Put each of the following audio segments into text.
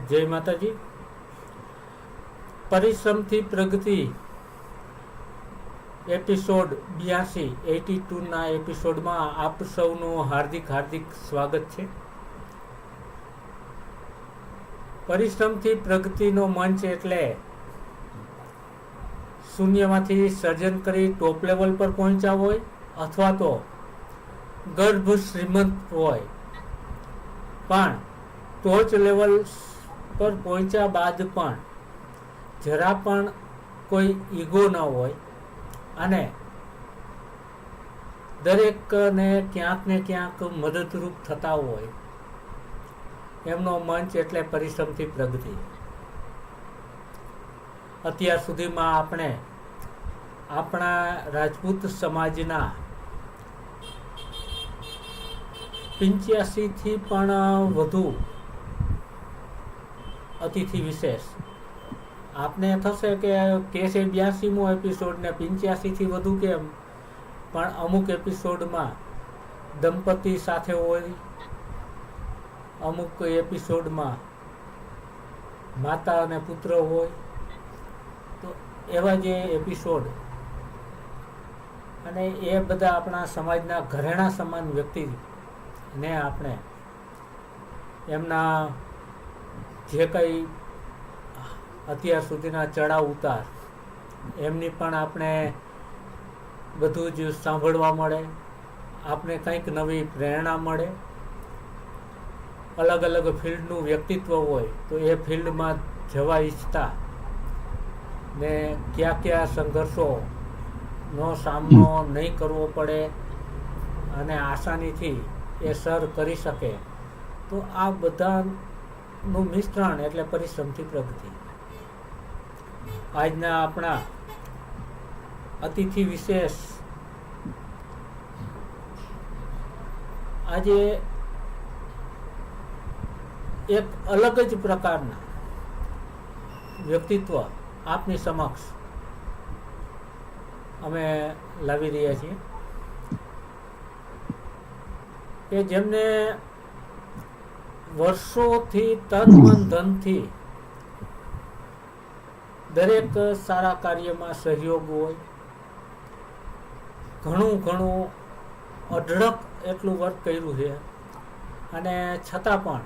જય માતાજી. પરિશ્રમથી પ્રગતિ એપિસોડ 82 ના એપિસોડમાં આપ સૌનું હાર્દિક સ્વાગત છે. પરિશ્રમથી પ્રગતિનો મંચ એટલે શૂન્યમાંથી સર્જન કરી ટોપ લેવલ પર પહોંચ્યા હોય અથવા તો ગર્ભ શ્રીમંત હોય, પણ ટોચ લેવલ પર પહોંચ્યા બાદ પણ જરા પણ કોઈ ઈગો ન હોય અને દરેકને ક્યાંક ને ક્યાંક મદદરૂપ થતા હોય, એમનો મંચ એટલે પરિશ્રમથી પ્રગતિ. અત્યાર સુધીમાં આપણે આપણા રાજપૂત સમાજના 85 થી પણ વધુ અતિથિ વિશેષ, આપને થશે કે છે 82મો એપિસોડ ને 85 થી વધુ કેમ, પણ અમુક એપિસોડમાં દંપતી સાથે હોય, અમુક એપિસોડમાં માતા અને પુત્ર હોય, તો એવા જે એપિસોડ, અને એ બધા આપણા સમાજના ઘરેણા સમાન વ્યક્તિને આપણે એમના જે કંઈ અત્યાર સુધીના ચડાવ ઉતાર એમની પણ આપણે બધું જ સાંભળવા મળે, આપણે કંઈક નવી પ્રેરણા મળે. અલગ અલગ ફિલ્ડનું વ્યક્તિત્વ હોય તો એ ફિલ્ડમાં જવા ઈચ્છતા ને કયા સંઘર્ષોનો સામનો નહીં કરવો પડે અને આસાનીથી એ સર કરી શકે, તો આ બધાનું મિશ્રણ એટલે પરિશ્રમથી પ્રગતિ. આજના આપણા અતિથિ વિશેષ આજે એક અલગ જ પ્રકારના વ્યક્તિત્વ આપની સમક્ષ અમે લાવી રહ્યા છીએ કે જેમને વર્ષોથી તન મન ધનથી દરેક સારા કાર્યમાં સહયોગ હોય, ઘણું અઢળક એટલું વર્ક કર્યું છે, અને છતાં પણ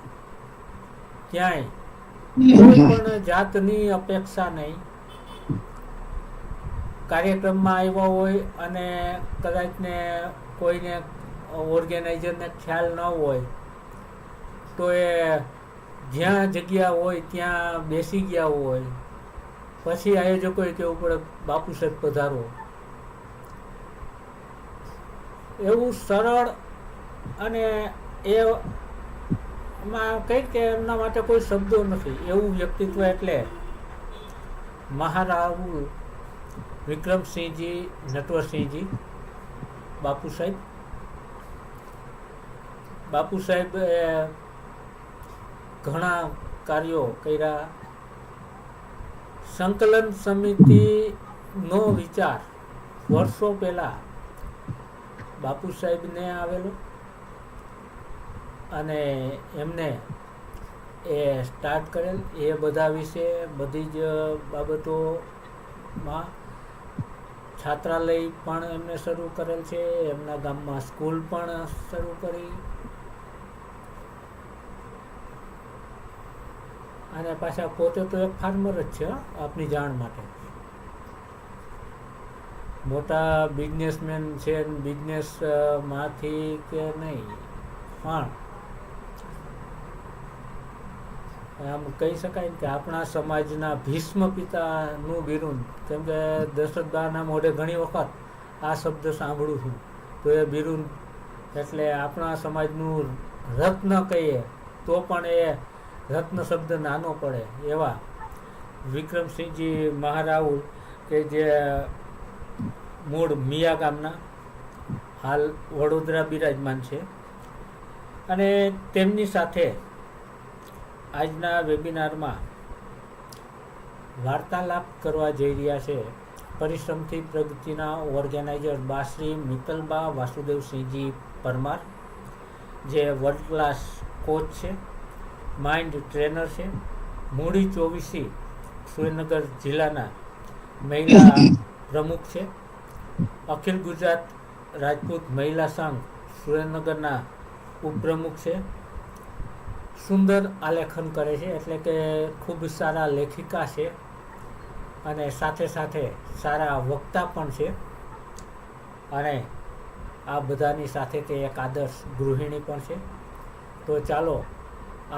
ક્યાંય કોઈ પણ જાતની અપેક્ષા નહીં. કાર્યક્રમમાં આવ્યા હોય અને કદાચ ને કોઈને ઓર્ગેનાઇઝરને ખ્યાલ ન હોય તો એ જ્યાં જગ્યા હોય ત્યાં બેસી ગયા હોય, પછી આયોજકોએ કહેવું પડે બાપુ સાહેબ પધારો. એવું સરળ, અને એમાં કંઈક કે એમના માટે કોઈ શબ્દો નથી એવું વ્યક્તિત્વ એટલે મહારાહુલ વિક્રમસિંહજી નટવરસિંહજી બાપુ સાહેબ. બાપુ સાહેબ ઘણા કાર્યો કર્યા. સંકલન સમિતિનો વિચાર વર્ષો પહેલા બાપુ સાહેબને આવેલો અને એમને એ સ્ટાર્ટ કરેલ. એ બધા વિશે બધી જ બાબતોમાં છાત્રાલય પણ એમને શરૂ કરેલ છે, એમના ગામમાં સ્કૂલ પણ શરૂ કરી, અને પાછા પોતે તો એક ફાર્મર જ છે આપની જાણ માટે. મોટા બિઝનેસમેન છે, બિઝનેસ માંથી કે નહીં, પણ આમ કહી શકાય કે આપણા સમાજના ભીષ્મ પિતાનું બિરુદ, કેમ કે દશરથબાના મોઢે ઘણી વખત આ શબ્દ સાંભળું છું, તો એ બિરુદ એટલે આપણા સમાજનું રત્ન કહીએ તો પણ એ રત્ન શબ્દ નાનો પડે એવા વિક્રમસિંહજી મહારાહુલ, કે જે મૂળ મિયા ગામના, હાલ વડોદરા બિરાજમાન છે. અને તેમની સાથે આજના વેબિનારમાં વાર્તાલાપ કરવા જઈ રહ્યા છે પરિશ્રમથી પ્રગતિના ઓર્ગેનાઇઝર બાશ્રી મિત્તલબા વાસુદેવસિંહજી પરમાર, જે વર્લ્ડ ક્લાસ કોચ છે, માઇન્ડ ટ્રેનર છે, મૂડી 24 સુરેન્દ્રનગર જિલ્લાના મહિલા પ્રમુખ છે. અખિલ ગુજરાત રાજપૂત મહિલા સંઘ સુરેન્દ્રનગરના ઉપપ્રમુખ છે. સુંદર આલેખન કરે છે, એટલે કે ખૂબ સારા લેખિકા છે અને સાથે સાથે સારા વક્તા પણ છે. અને આ બધાની સાથે તે એક આદર્શ ગૃહિણી પણ છે. તો ચાલો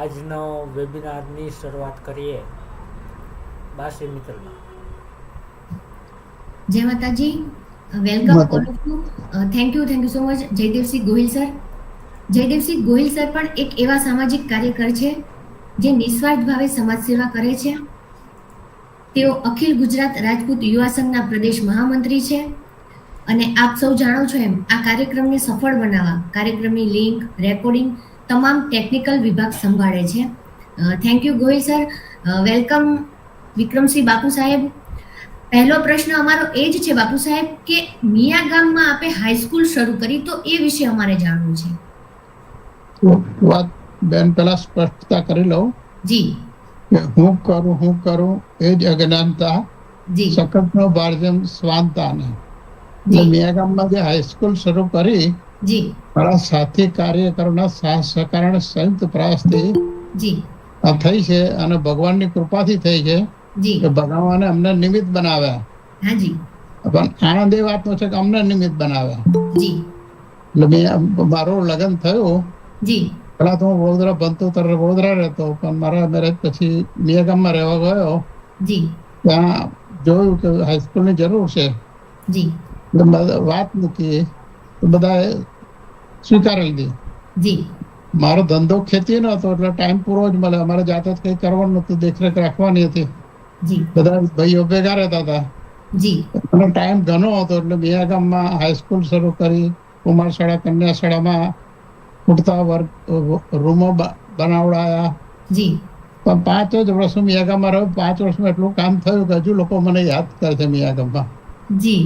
આજનો વેબિનારની શરૂઆત કરીએ. બાસી મિત્તલમાં. જય માતાજી. Welcome all of you. Thank you so much Jaydevsinh Gohil sir. Jaydevsinh Gohil sir પણ એક એવા સામાજિક કાર્યકર છે જે નિસ્વાર્થ ભાવે સમાજ સેવા કરે છે. તેઓ અખિલ ગુજરાત રાજપૂત યુવા સંઘના પ્રદેશ મહામંત્રી છે. અને આપ સૌ જાણો છો એમ આ કાર્યક્રમને સફળ બનાવવા કાર્યક્રમની લિંક, રેકોર્ડિંગ તમામ ટેકનિકલ વિભાગ સંભાળે છે. Thank you Gohil sir. Welcome Vikramsinh બાપુ સાહેબ. પહેલો પ્રશ્ન અમારો એ જ છે બાપુ સાહેબ કે મિયા ગામમાં આપે હાઈસ્કૂલ શરૂ કરી, તો એ વિશે અમારે જાણવું છે. વાત બેન પેલા સ્પષ્ટતા કરી લઉં જી. કે હું કરું એ જ અજ્ઞાનતા, જી સકતનો બારજમ સ્વાંતા નહીં. એટલે મિયા ગામમાં જે હાઈસ્કૂલ શરૂ કરી જી મારા સાથી કાર્યકરોના સાથ સહકાર અને સંયુક્ત પ્રયાસથી જી આ થઈ છે અને ભગવાનની કૃપાથી થઈ છે જી કે ભગવાને અમને નિમિત્ત બનાવ્યા. હા જી પણ આનંદ એ વાતનો છે કે અમને નિમિત્ત બનાવ્યા. જી એટલે મારું લગ્ન થયું જી પેલા તો હું વડોદરા ભણતો ત્યારે વડોદરા રહેતો, પણ મારા મેરેજ પછી મિયા ગામમાં રહેવા ગયો. જી ત્યાં જોયું કે હાઈસ્કૂલની જરૂર છે. જી એટલે વાત મૂકી તો બધાએ સ્વીકારી લીધી. જી મારો ધંધો ખેતી નતો એટલે ટાઈમ પૂરો જ મળે. અમારે જાતે જ કંઈ કરવાનું નતું, દેખરેખ રાખવાની હતી. જી બધા ભાઈઓ ભેગા રહેતા હતા જી અને ટાઈમ ઘણો હતો એટલે મિયા ગામમાં હાઈસ્કૂલ શરૂ કરી. કુમાર શાળા, કન્યા શાળામાં ખૂટતા વર્ગ રૂમો બનાવડાયા. જી પણ 5 જ વર્ષ મિયા ગામમાં રહ્યો. 5 વર્ષમાં એટલું કામ થયું કે હજુ લોકો મને યાદ કરે છે મિયા ગામમાં. જી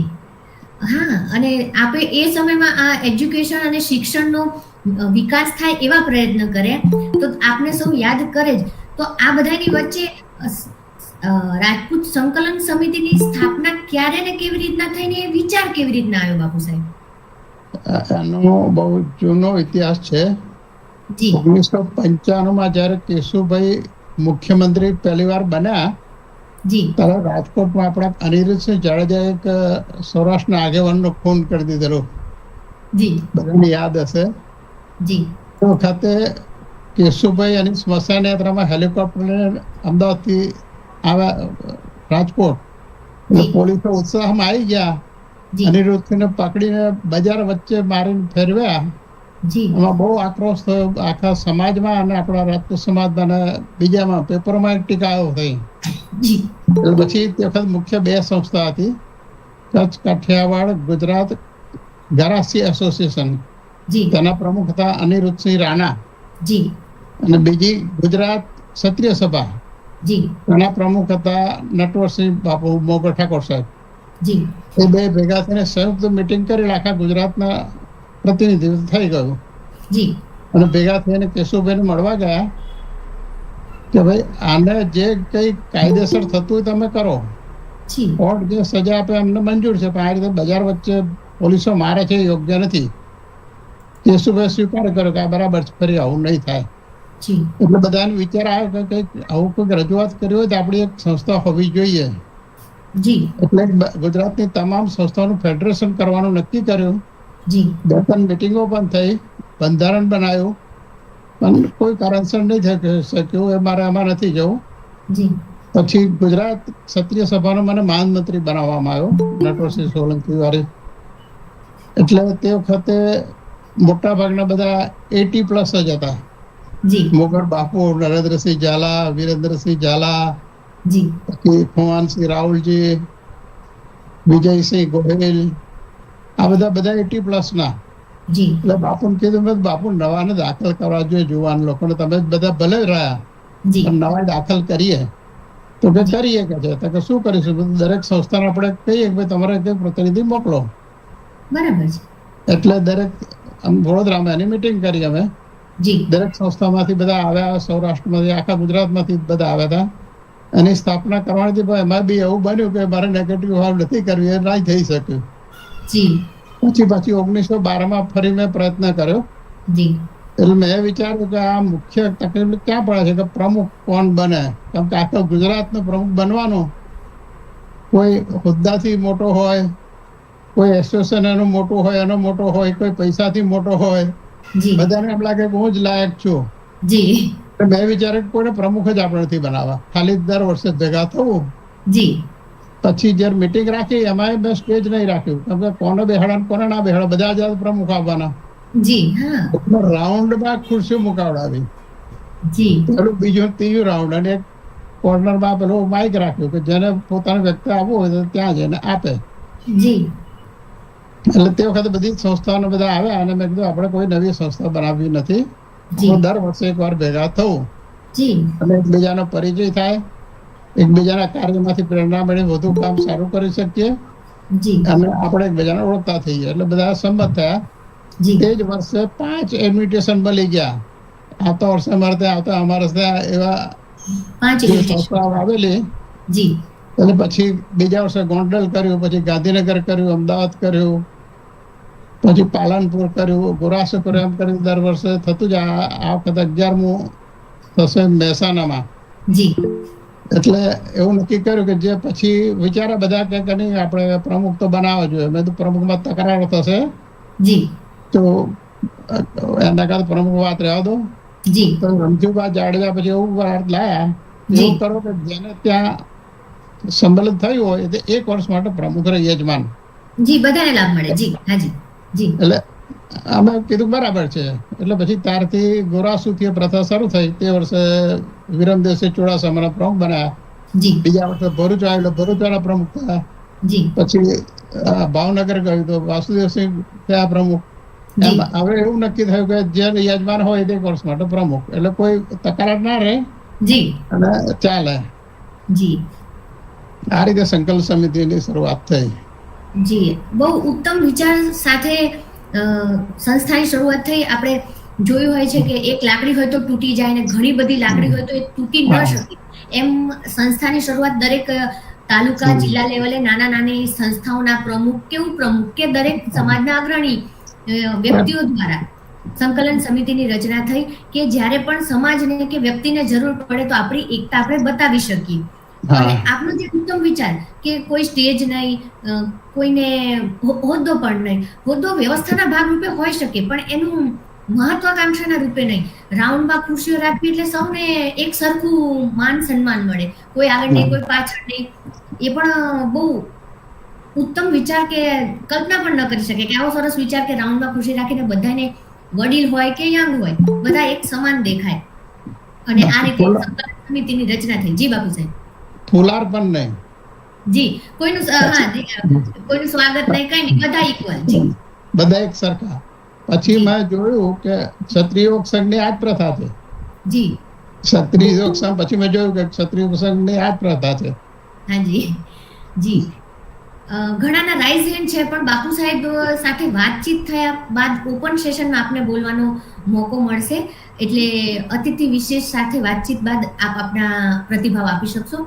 હા. અને આપે એ સમયમાં આ એજ્યુકેશન અને શિક્ષણનો વિકાસ થાય એવા પ્રયત્ન કર્યા, તો આપને સૌ યાદ કરે જ. તો આ બધાની વચ્ચે રાજપૂત સંકલન સમિતિની સ્થાપના ક્યારે ને કેવી રીતના થઈને એ વિચાર કેવી રીતના આવ્યો બાપુ સાહેબ? એનો બહુ જૂનો ઇતિહાસ છે. જી 1995માં જ્યારે કેશુભાઈ મુખ્યમંત્રી પહેલી વાર બન્યા જી ત્યારે રાજકોટમાં આપણા અનિરુદ્ધસિંહ જાડેજાએ એક સૌરાષ્ટ્રના આગેવાનનો ખૂન કરી દીધેલો. જી બધાને યાદ હશે. જી તે વખતે કેશુભાઈ અને સ્મશાન યાત્રામાં હેલિકોપ્ટર લઈને અમદાવાદથી આવ્યા રાજકોટ. એટલે પોલીસો ઉત્સાહમાં આવી ગયા. અનિરુદ્ધસિંહને પકડીને બજાર વચ્ચે મારીને ફેરવ્યા. જી એમાં બહુ આક્રોશ થયો આખા સમાજમાં અને આપણા રાજપૂત સમાજમાં અને બીજામાં પેપરોમાં એક ટીકાઓ થઈ. જી એટલે પછી તે વખત મુખ્ય 2 સંસ્થા હતી, કચ્છ કાઠિયાવાડ ગુજરાત ગરાસી એસોસિએશન. જી તેના પ્રમુખ હતા અનિરુદ્ધસિંહ રાણા. જી અને બીજી ગુજરાત ક્ષત્રિય સભા, જી તેના પ્રમુખ હતા નટવરસિંહ બાપુ મોગલ ઠાકોર સાહેબ. જી એ 2 ભેગા થઈને સંયુક્ત મિટિંગ કરી આખા ગુજરાતના પ્રતિનિધિત્વ થઈ ગયું. જી અને ભેગા થઈને કેશુભાઈને મળવા ગયા કે ભાઈ આને જે કંઈ કાયદેસર થતું હોય તમે કરો. જી કોર્ટ જે સજા આપે અમને મંજૂર છે, પણ આ રીતે બજાર વચ્ચે પોલીસો મારે છે એ યોગ્ય નથી. કેશુભાઈ સ્વીકાર કર્યો કે આ બરાબર છે, ફરી આવું નહીં થાય. જી એટલે બધાને વિચાર આવ્યો કે કંઈક આવું કોઈક રજૂઆત કરી હોય તો આપણી એક સંસ્થા હોવી જોઈએ. જી એટલે ગુજરાતની તમામ સંસ્થાઓનું ફેડરેશન કરવાનું નક્કી કર્યું. જી 2-3 મિટિંગો પણ થઈ, બંધારણ બનાવ્યું, પણ કોઈ કારણસર નહીં થઈ શક્યું. એ મારે આમાં નથી જવું. જી પછી ગુજરાત ક્ષત્રિય સભાનો મને મહામંત્રી બનાવવામાં આવ્યો, નટવરસિંહ સોલંકી વાળી. એટલે તે વખતે મોટા ભાગના બધા 80+ જ હતા. જી મોગર બાપુ, નરેન્દ્રસિંહ ઝાલા, વીરેન્દ્રસિંહ ઝાલા, જી પછી ખુમાનસિંહ રાહુલજી, વિજયસિંહ ગોહિલ, આ બધા 80+ ના. જી એટલે બાપુને કીધું બાપુ નવાને દાખલ કરવા જોઈએ જુવાન લોકોને. તમે બધા ભલે રહ્યા જી પણ નવા દાખલ કરીએ તો કે કરીએ કે છે. તો કે શું કરીશું? દરેક સંસ્થાને આપણે કહીએ કે ભાઈ તમારે કંઈક પ્રતિનિધિ મોકલો. બરાબર છે. એટલે દરેક વડોદરામાં એની મિટિંગ કરી અમે. જી દરેક સંસ્થામાંથી બધા આવ્યા, સૌરાષ્ટ્રમાંથી, આખા ગુજરાતમાંથી બધા આવ્યા હતા. એની સ્થાપના કરવાની હતી, પણ એમાં બી એવું બન્યું કે મારે નેગેટિવ ભાવ નથી કરવી, એ નહીં થઈ શક્યું. જી પછી 1912માં ફરી મેં પ્રયત્ન કર્યો. જી એટલે મેં વિચાર્યું કે આ મુખ્ય તકલીફ ક્યાં પડે છે કે પ્રમુખ કોણ બને, કેમ કે આખા ગુજરાતનો પ્રમુખ બનવાનો કોઈ હોદ્દાથી મોટો હોય, કોઈ એસોસિએશન એનો મોટો હોય, એનો મોટો હોય, કોઈ પૈસાથી મોટો હોય, જી બધાને એમ લાગે કે હું જ લાયક છું. જી એટલે મેં વિચાર્યું કે કોઈને પ્રમુખ જ આપણે નથી બનાવવા, ખાલી દર વર્ષે ભેગા થવું. જી પછી જ્યારે મીટિંગ રાખી એમાં મેં સ્ટેજ નહીં રાખ્યું, કેમ કે કોને બેહાડા ને કોને ના બેહાડા, બધા જ પ્રમુખ આવવાના. જી હા રાઉન્ડમાં ખુરશીઓ મુકાવડાવી, જી પેલું બીજું ત્રીજું રાઉન્ડ, અને એક કોર્નરમાં પેલું માઇક રાખ્યું કે જેને પોતાનું વ્યક્તિ આવવું હોય તો ત્યાં જઈને આપે. જી એટલે તે વખતે બધી સંસ્થાઓને બધા આવ્યા અને મેં કીધું આપણે કોઈ નવી સંસ્થા બનાવવી નથી, જી દર વર્ષે એકવાર ભેગા થવું જી અને એકબીજાનો પરિચય થાય, એકબીજાના કાર્યમાંથી પ્રેરણા મળી વધુ કામ સારું કરી શકીએ જી અને આપણે એકબીજાને ઓળખતા થઈએ. એટલે બધા સંમત થયા. જી તે જ વર્ષે 5 ઇન્વિટેશન મળી ગયા. આવતા વર્ષે અમારે ત્યાં એવા 5 સંસ્થાઓ આવેલી. જી એટલે પછી બીજા વર્ષે ગોંડલ કર્યું, પછી ગાંધીનગર કર્યું, અમદાવાદ કર્યું, પછી પાલનપુર કર્યું, ગોરાસો કર્યું. એમ કરી દર વર્ષે થતું જ. આ વખતે 11મું થશે મહેસાણામાં. જી એટલે એવું નક્કી કર્યું કે જે પછી વિચારે બધા કે નહીં આપણે પ્રમુખ તો બનાવવો જોઈએ. મેં તો પ્રમુખમાં તકરારો થશે જી તો એના કરતા પ્રમુખ વાત રહેવા દો. જી તો રમજુબા જાડેજા પછી એવું વાત લાયા, જી. એવું કરો કે જેને ત્યાં સંમેલન થયું હોય તે 1 વર્ષ માટે પ્રમુખ રહે, યજમાન. જી બધાને લાભ મળે. જી હાજી જી એટલે અમે કીધું બરાબર છે. એટલે પછી ત્યારથી ગોરાસુથી પ્રથા શરૂ થઈ. તે વર્ષે વિરમદેવસિંહ ચુડાસમાના પ્રમુખ બનાવ્યા. જી બીજા વર્ષે ભરૂચ આવ્યું, ભરૂચવાના પ્રમુખ થયા. જી પછી ભાવનગર ગયું તો વાસુદેવસિંહ થયા પ્રમુખ. જી એમ હવે એવું નક્કી થયું કે જે યજમાન હોય તે 1 વર્ષ માટે પ્રમુખ, એટલે કોઈ તકરાર ના રહે જી અને ચાલે. જી આ રીતે સંકલ્પ સમિતિની શરૂઆત થઈ. જી બહુ ઉત્તમ વિચાર સાથે સંસ્થાની શરૂઆત થઈ. આપણે જોયું હોય છે કે એક લાકડી હોય તો તૂટી જાય, ને ઘણી બધી લાકડી હોય તો એ તૂટી ન શકે. એમ સંસ્થાની શરૂઆત દરેક તાલુકા જિલ્લા લેવલે નાના નાની સંસ્થાઓના પ્રમુખ કે ઉપપ્રમુખ કે દરેક સમાજના અગ્રણી વ્યક્તિઓ દ્વારા સંકલન સમિતિની રચના થઈ કે જ્યારે પણ સમાજને કે વ્યક્તિને જરૂર પડે તો આપણી એકતા આપણે બતાવી શકીએ. અને આપનો જે ઉત્તમ વિચાર કે કોઈ સ્ટેજ નહીં, કોઈને હોદ્દો પણ નહીં, હોદ્દો વ્યવસ્થાના ભાગરૂપે હોઈ શકે પણ એનું મહત્વાકાંક્ષાના રૂપે નહીં. રાઉન્ડમાં ખુરશીઓ રાખવી એટલે સૌને એક સરખું માન સન્માન મળે, કોઈ આગળ નહીં કોઈ પાછળ નહીં. એ પણ બહુ ઉત્તમ વિચાર કે કલ્પના પણ ન કરી શકે કે આવો સરસ વિચાર કે રાઉન્ડમાં ખુરશી રાખીને બધાને વડીલ હોય કે યંગ હોય બધા એક સમાન દેખાય. અને આ રીતે સંકલન સમિતિની રચના થઈ. જી બાપુ સાહેબ. ફુલાર પણ નહીં. જી કોઈનું કોઈનું સ્વાગત નહીં, કઈ નહીં, બધા ઇક્વલ. જી બધા એક સરખા. પછી મેં જોયું કે ક્ષત્રિય યોગ સંઘની આ જ પ્રથા છે. જી ક્ષત્રિય યોગ સંઘ પછી મેં જોયું કે ક્ષત્રિય યોગ સંઘની આ જ પ્રથા છે. હાજી જી ઘણાના રાઇઝ હેન્ડ છે પણ બાપુ સાહેબ સાથે વાતચીત થયા બાદ ઓપન સેશનમાં આપને બોલવાનો મોકો મળશે, એટલે અતિથિ વિશેષ સાથે વાતચીત બાદ આપ આપના પ્રતિભાવ આપી શકશો.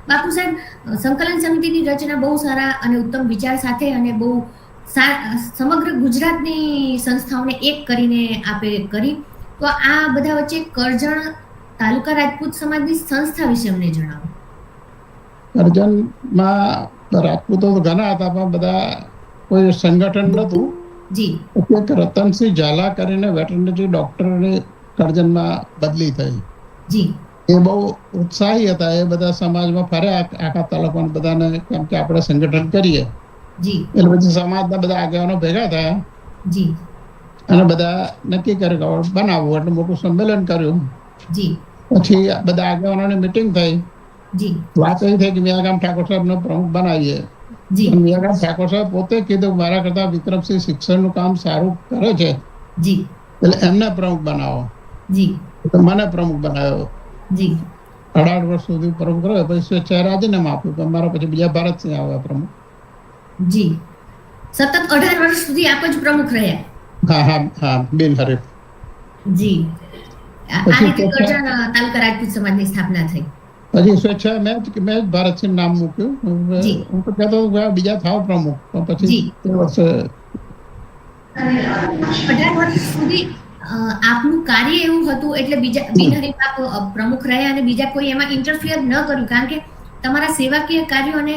બાપુ સાહેબ, સંકલન સમિતિની રચના બહુ સારા અને ઉત્તમ વિચાર સાથે અને બહુ સમગ્ર ગુજરાતની સંસ્થાઓને એક કરીને આપે કરી, તો આ બધા વચ્ચે કરજણ તાલુકા રાજપૂત સમાજની સંસ્થા વિશે અમને જણાવો. કરજણમાં રાજપૂતો તો ઘણા હતા પણ બધા કોઈ સંગઠન નહોતું. જી એક રતનસિંહ ઝાલા કરીને વેટરનરી ડોક્ટરની કરજણમાં બદલી થઈ. જી એ બહુ ઉત્સાહી હતા. એ બધા સમાજમાં ફર્યા આખા તાલુકામાં બધાને, કેમ કે આપણે સંગઠન કરીએ. જી એટલે પછી સમાજના બધા આગેવાનો ભેગા થયા જી અને બધા નક્કી કર્યું કે બનાવવું, એટલે મોટું સંમેલન કર્યું. જી પછી બધા આગેવાનોની મીટિંગ થઈ. જી વાત એવી થઈ કે મિયાગામ ઠાકોર સાહેબનો પ્રમુખ બનાવીએ. જી મિયાગામ ઠાકોર સાહેબ પોતે કીધું મારા કરતા વિક્રમસિંહ શિક્ષણનું કામ સારું કરે છે, જી એટલે એમને પ્રમુખ બનાવો. જી તો મને પ્રમુખ બનાવ્યો. જી 18 વર્ષ સુધી પ્રમુખ રહ્યો. પછી સ્વેચ્છાએ રાજીનામું આપ્યું. પણ મારા પછી બીજા ભારતસિંહ આવ્યા પ્રમુખ. જી સતત 18 વર્ષ સુધી આપ જ પ્રમુખ રહ્યા. હા હા હા બિનહરીફ. જી આ પછી રીતે કરજણ તાલુકા રાજપૂત સમાજની સ્થાપના થઈ. પછી સ્વેચ્છા મેં જ ભારતસિંહ નામ મૂક્યું. જી. હું તો કહેતો હતો કે બીજા થાવ પ્રમુખ, પણ પછી જી. તે વર્ષે 18 વર્ષ સુધી આપનું કાર્ય એવું હતું એટલે બીજા બિનહરીફ આપ પ્રમુખ રહ્યા અને બીજા કોઈ એમાં ઇન્ટરફિયર ન કર્યું, કારણ કે તમારા સેવાકીય કાર્યો અને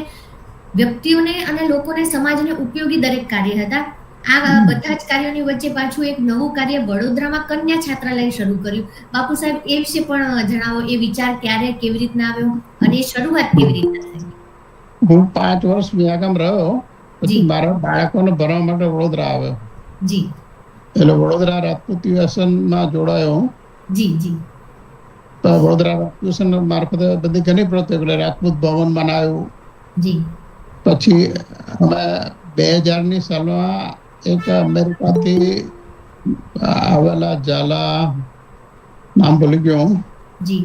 વ્યક્તિઓને અને લોકોને સમાજને ઉપયોગી દરેક કાર્ય હતા. આ બધા જ કાર્યોની વચ્ચે પાછું એક નવું કાર્ય વડોદરામાં કન્યા છાત્રાલય શરૂ કર્યું. બાપુ સાહેબ એ વિશે પણ જણાવો, એ વિચાર ક્યારે કેવી રીતના આવ્યો અને એ શરૂઆત કેવી રીતના થઈ? હું 5 વર્ષ વિયાગામ રહ્યો, પછી જી. મારા બાળકોને ભણવા માટે વડોદરા આવ્યો. જી એટલે વડોદરા રાજપૂત વ્યસનમાં જોડાયો હું. જી જી તો વડોદરા રાજપૂત મારફતે બધી ઘણી પ્રવૃત્તિઓ, એટલે રાજપૂત ભવન બનાવ્યું. જી પછી અમે 2000ની સાલમાં એક અમેરિકાથી આવેલા ઝાલા, નામ ભૂલી ગયો હું, જી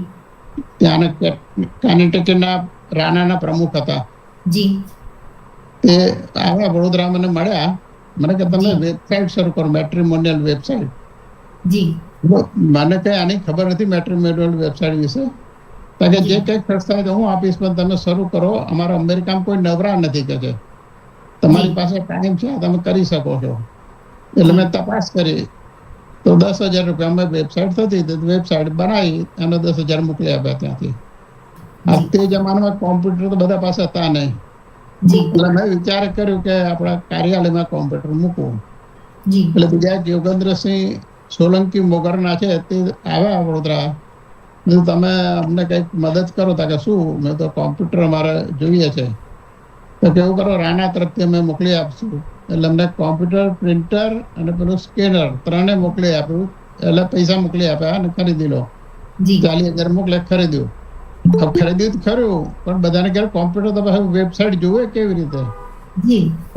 ત્યાંના કર્ણાટકના રાણાના પ્રમુખ હતા. જી તે આવ્યા વડોદરા, મને મળ્યા. મને કે તમે વેબસાઇટ શરૂ કરો, મેટ્રિમોનિયલ વેબસાઇટ. જી મને કઈ આની ખબર નથી મેટ્રિમોનિયલ વેબસાઇટ વિશે. કારણ કે જે કંઈક ખર્ચ થાય તો હું આપીશ, પણ તમે શરૂ કરો. અમારા અમેરિકામાં કોઈ નવરા નથી કે છે, તમારી પાસે ટાઈમ છે, તમે કરી શકો છો. એટલે મેં તપાસ કરી તો 10,000 રૂપિયા અમે વેબસાઇટ થતી, વેબસાઇટ બનાવી અને 10,000 મોકલી આપ્યા ત્યાંથી. તે જમાનામાં કોમ્પ્યુટર તો બધા પાસે હતા નહીં. એટલે મેં વિચાર કર્યું કે આપણા કાર્યાલયમાં કોમ્પ્યુટર મૂકવું. એટલે બીજા યોગેન્દ્રસિંહ સોલંકી મોગરના છે, તે આવ્યા વડોદરા. તમે અમને કંઈક મદદ કરો. તા કે શું? મેં તો કોમ્પ્યુટર અમારે જોઈએ છે. તો કેવું કરો, રાણા તરફથી અમે મોકલી આપશું. એટલે અમને કોમ્પ્યુટર, પ્રિન્ટર અને પેલું સ્કેનર ત્રણે મોકલી આપ્યું. એટલે પૈસા મોકલી આપ્યા અને ખરીદી લો. 40,000 મોકલે, ખરીદ્યું. ખરીદ્યું ખરું, પણ બધાને ઘરે કોમ્પ્યુટર તો વેબસાઇટ જોવે કેવી રીતે?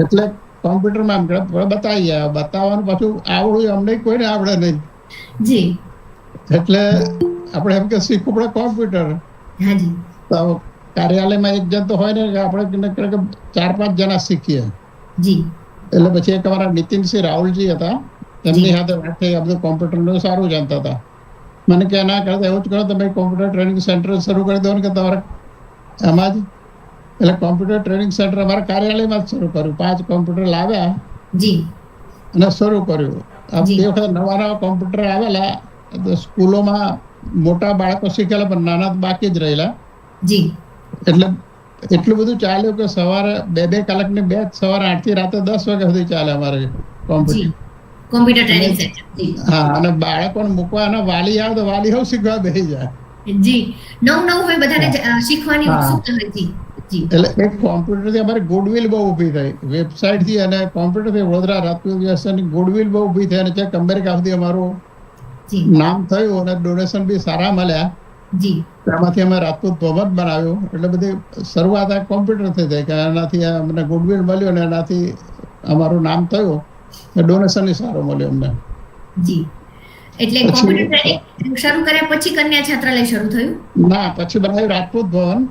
એટલે કોમ્પ્યુટરમાં બતાવી ગયા. બતાવવાનું પાછું આવડું અમને કોઈને આવડે નહીં. એટલે આપણે એમ કે શીખવું પડે કોમ્પ્યુટર. તો કાર્યાલયમાં એક જણ તો હોય ને, આપણે 4-5 જણા શીખીએ. એટલે પછી એક અમારા નીતિનસિંહ રાહુલજી હતા, એમની સાથે વાત થઈ. આ બધું કોમ્પ્યુટરનું સારું જાણતા હતા. મને કે ના કરતા એવું જ કરો, તમે કોમ્પ્યુટર ટ્રેનિંગ સેન્ટર શરૂ કરી દો ને કે તમારે એમાં જ. એટલે કોમ્પ્યુટર ટ્રેનિંગ સેન્ટર અમારા કાર્યાલયમાં જ શરૂ કર્યું. 5 કોમ્પ્યુટર લાવ્યા અને શરૂ કર્યું. તે વખતે નવા કોમ્પ્યુટર આવેલા, સ્કૂલોમાં મોટા બાળકો શીખેલા પણ નાના બાકી જ રહેલા. એટલે એટલું બધું ચાલ્યું કે સવારે 2-2 કલાકની બેચ, સવારે 8 થી રાતે 10 વાગ્યા સુધી ચાલે અમારે કોમ્પ્યુટર ટ્રેનિંગ સેન્ટર. હા, અને બાળકોને મૂકવા અને વાલી આવે તો વાલી હો શીખવા બેસી જાય. નવું હોય, બધાને શીખવાની ઉત્સુકતા હોય. એટલે એક કોમ્પ્યુટરથી અમારી ગુડવિલ બહુ ઊભી થઈ. વેબસાઇટથી અને કોમ્પ્યુટરથી વડોદરા રાજપૂત વ્યવસાયની ગુડવિલ બહુ ઊભી થઈ અને ચેક અમેરિકા સુધી અમારું નામ થયું અને ડોનેશન બી સારા મળ્યા. એમાંથી અમે રાજપૂત ભવન બનાવ્યું. એટલે બધી શરૂઆત આ કોમ્પ્યુટરથી થઈ કે એનાથી અમને ગુડવિલ મળ્યું અને એનાથી અમારું નામ થયું. ડોનેશન સારો મળ્યો અમને. એટલે કોમ્પ્યુટર ટ્રેનિંગ શરૂ કર્યા પછી કન્યા છાત્રાલય શરૂ થયું? ના, પછી બનાવ્યું રાજપૂત ભવન.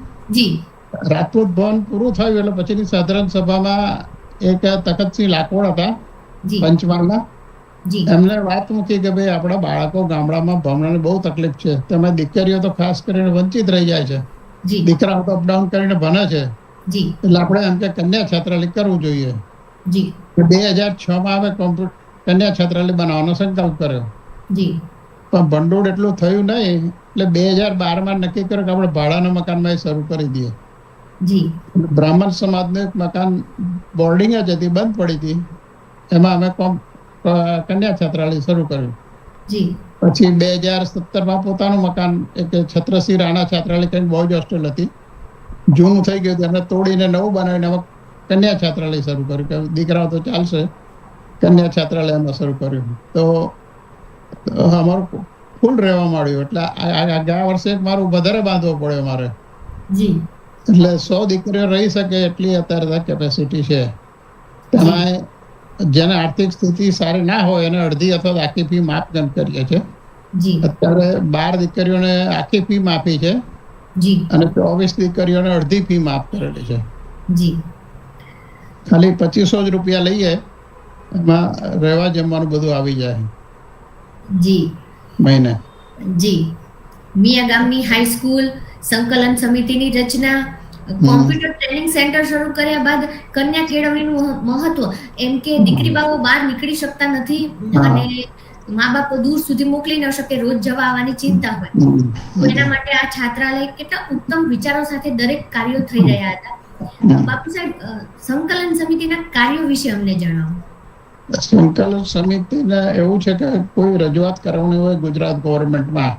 રાજપૂત ભવન પૂરું થયું એટલે પછીની સાધારણ સભામાં એક તખતસિંહ લાકવડ હતા પંચમહાલના. એમને વાત મૂકી કે ભાઈ આપણા બાળકો ગામડામાં ભણવાની બહુ તકલીફ છે, તમે દીકરીઓ તો ખાસ કરીને વંચિત રહી જાય છે, દીકરાઓ તો અપડાઉન કરીને ભણે છે, એટલે આપણે એમ કે કન્યા છાત્રાલય કરવું જોઈએ. 2006માં અમે કન્યા છાત્રાલય બનાવવાનો સંકલ્પ કર્યો. પણ ભંડોળ એટલું થયું નહીં, એટલે 2012માં નક્કી કર્યું કે આપણે ભાડાના મકાનમાં શરૂ કરી દઈએ. બ્રાહ્મણ સમાજનું એક મકાન બોર્ડિંગ જ હતી, બંધ પડી હતી, એમાં અમે કન્યા છાત્રાલય શરૂ કર્યું. પછી 2017માં પોતાનું મકાન, એક છત્રસિંહ રાણા છાત્રાલય કંઈક બોયઝ હોસ્ટેલ હતી, જૂનું થઈ ગયું હતું, એમને તોડીને નવું બનાવીને એમાં કન્યા છાત્રાલય શરૂ કર્યું કે દીકરાઓ તો ચાલશે. કન્યા છાત્રાલય એમાં શરૂ કર્યું તો અમારું ફૂલ રહેવા માંડ્યું. એટલે ગયા વર્ષે મારું વધારે બાંધવો પડ્યો મારે. એટલે 100 દીકરીઓ રહી શકે એટલી અત્યારે કેપેસિટી છે. તેમાં જેને આર્થિક સ્થિતિ સારી ના હોય એને અડધી અથવા આખી ફી માફ કરીએ છીએ. અત્યારે 12 દીકરીઓને આખી ફી માફી છે અને 24 દીકરીઓને અડધી ફી માફ કરેલી છે. ખાલી 2500 જ રૂપિયા લઈએ, એમાં રહેવા જમવાનું બધું આવી જાય. મહિને. જી, મિયા ગામની હાઈસ્કૂલ, સંકલન સમિતિની રચના, કોમ્પ્યુટર ટ્રેનિંગ સેન્ટર શરૂ કર્યા બાદ કન્યા કેળવણીનું મહત્વ, એમ કે દીકરી બાઓ બહાર નીકળી શકતા નથી અને મા બાપો દૂર સુધી મોકલી ન શકે, રોજ જવા આવવાની ચિંતા હોય, તો એના માટે આ છાત્રાલય કેટલા ઉત્તમ વિચારો સાથે દરેક કાર્યો થઈ રહ્યા હતા. બાપુ સાહેબ, સંકલન સમિતિના કાર્યો વિશે અમને જણાવો. સંકલન સમિતિને એવું છે કે કોઈ રજૂઆત કરવાની હોય ગુજરાત ગવર્મેન્ટમાં,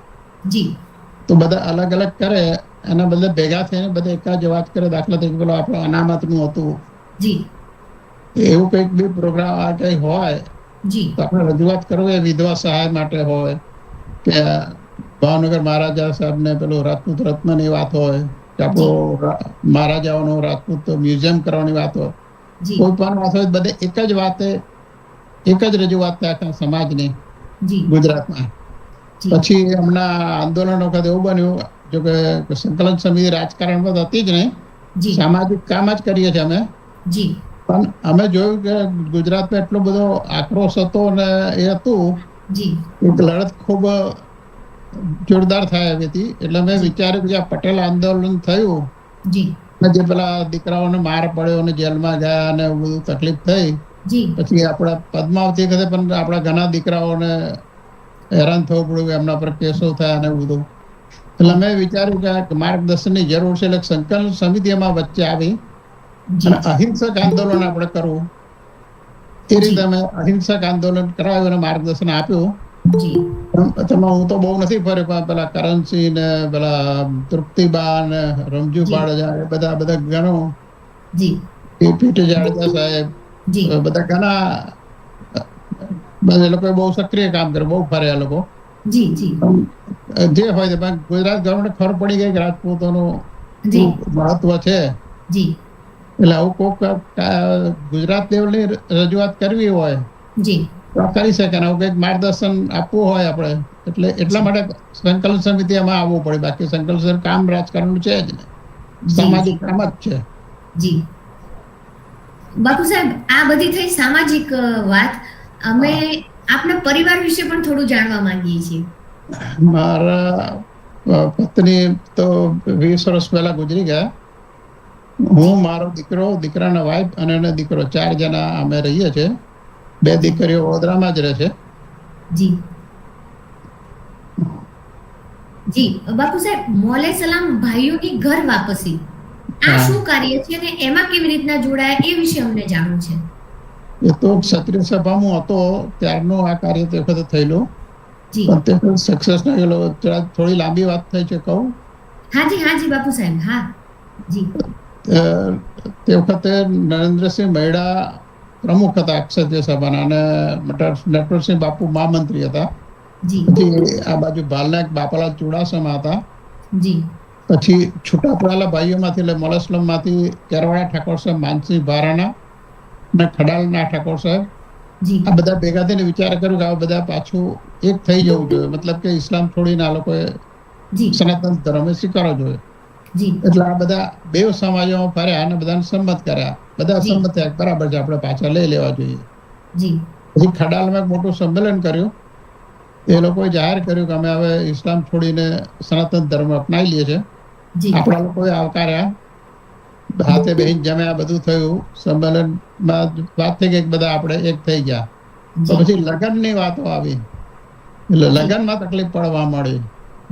જી, તો બધા અલગ અલગ કરે, એના બદલે ભેગા થઈને બધા એક જ વાત કરે. દાખલા તરીકે પેલો આપણો અનામતનું હતું, જી, એવું કંઈક બી પ્રોગ્રામ આ કંઈ હોય જી, તો આપણે રજૂઆત કરવું એ વિધવા સહાય માટે હોય, કે ભાવનગર મહારાજા સાહેબને પેલું રાજપૂત રત્નની વાત હોય, કે આપણો મહારાજાઓનો રાજપૂત મ્યુઝિયમ કરવાની વાત હોય, જી, કોઈ પણ વાત હોય, બધે એક જ વાતે એક જ રજૂઆત થાય આખા સમાજની જી, ગુજરાતમાં. જી, પછી હમણાં આંદોલન વખતે એવું બન્યું, જો કે સંકલન સમિતિ રાજકારણમાં હતી જ નહીં, જી, સામાજિક કામ જ કરીએ છીએ અમે, જી, પણ અમે જોયું કે ગુજરાતમાં એટલો બધો આક્રોશ હતો ને એ હતું, જી, એક લડત ખૂબ જોરદાર થાય એવી હતી. એટલે મેં વિચાર્યું કે આ પટેલ આંદોલન થયું જી, ને જે પેલા દીકરાઓને માર પડ્યો ને જેલમાં ગયા અને એવું બધું તકલીફ થઈ, જી, પછી આપણા પદ્માવતી વખતે પણ આપણા ઘણા દીકરાઓને હેરાન થવું પડ્યું, એમના પર કેસો થયા અને બધું. એટલે મેં વિચાર્યું કે માર્ગદર્શનની જરૂર છે, એટલે સંકલન સમિતિ એમાં વચ્ચે આવી અને અહિંસક આંદોલન આપણે કરવું, એ રીતે અમે અહિંસક આંદોલન કરાવ્યું અને માર્ગદર્શન આપ્યું. જી, તેમાં હું તો બહુ નથી ફર્યો, પણ પેલા કરણસિંહ ને પેલા તૃપ્તિબા ને રમજુ જાડેજા એ બધા ઘણું, જી, પીટી જાડેજા સાહેબ, જી, બધા ઘણા એ લોકોએ બહુ સક્રિય કામ કર્યું, બહુ ફર્યા લોકો. જી, જી, જે હોય તે પણ ગુજરાત ગવર્મેન્ટ ખબર પડી ગઈ કે રાજપૂતોનું જી, મહત્વ છે, જી, એટલે આવું કોઈક ગુજરાત લેવલની રજૂઆત કરવી હોય જી, તો કરી શકે ને આવું કંઈક માર્ગદર્શન આપવું હોય આપણે, એટલે એટલા માટે સંકલન સમિતિ એમાં આવવું પડે. બાકી સંકલન કામ રાજકારણનું છે જ ને, સામાજિક કામ જ છે. જી. બાપુ સાહેબ, આ બધી થઈ સામાજિક વાત, અમે આપના પરિવાર વિશે પણ થોડું જાણવા માંગીએ છીએ. મારા પત્ની તો 20 વર્ષ પહેલા ગુજરી ગયા. હું, મારો દીકરો, દીકરાના વાઇફ અને એનો દીકરો, 4 જણા અમે રહીએ છીએ. 2 દીકરીઓ વડોદરામાં જ રહે છે. જી, જી. બાપુ સાહેબ, મોલે સલામ ભાઈઓની ઘર વાપસી, આ શું કાર્ય છે અને એમાં કેવી રીતના જોડાયા, એ વિશે અમને જાણવું છે. એ તો ક્ષત્રિય સભામાં હતો ત્યારનું આ કાર્ય તે વખતે થયેલું, જી, પણ તે સક્સેસ ના ગયેલો. થોડી લાંબી વાત થઈ છે, કહું? હાજી, હાજી બાપુ સાહેબ, હા, જી. તે વખતે નરેન્દ્રસિંહ મહેડા પ્રમુખ હતા ક્ષત્રિય સભાના, અને નટવરસિંહ બાપુ મહામંત્રી હતા. જી, પછી આ બાજુ ભાલનાયક બાપાલાલ ચુડાસમા હતા. જી, પછી છૂટા પડેલા ભાઈઓમાંથી, એટલે મોલસલમમાંથી કેરવાડા ઠાકોર સાહેબ, માનસિંહ ભારાણા અને ખડાલના ઠાકોર સાહેબ, જી, આ બધા ભેગા થઈને વિચાર કર્યો કે આ બધા પાછું એક થઈ જવું જોઈએ, મતલબ કે ઇસ્લામ છોડીને આ લોકોએ જી, સનાતન ધર્મ સ્વીકારવો જોઈએ. જી, એટલે આ બધા 2 સમાજોમાં ફર્યા અને બધાને સંમત કર્યા. બધા જી. સંમત થયા બરાબર છે, આપણે પાછા લઈ લેવા જોઈએ. જી, પછી ખડાલમાં એક મોટું સંમેલન કર્યું. એ લોકોએ જાહેર કર્યું કે અમે હવે ઇસ્લામ છોડીને સનાતન ધર્મ અપનાવી લઈએ છીએ. જી, આપણા લોકોએ આવકાર્યા, હાથે બેહીને જમ્યા, બધું થયું. સંમેલનમાં વાત થઈ ગઈ, બધા આપણે એક થઈ ગયા. તો જી, પછી લગ્નની વાતો આવી, એટલે લગ્નમાં તકલીફ પડવા મળી,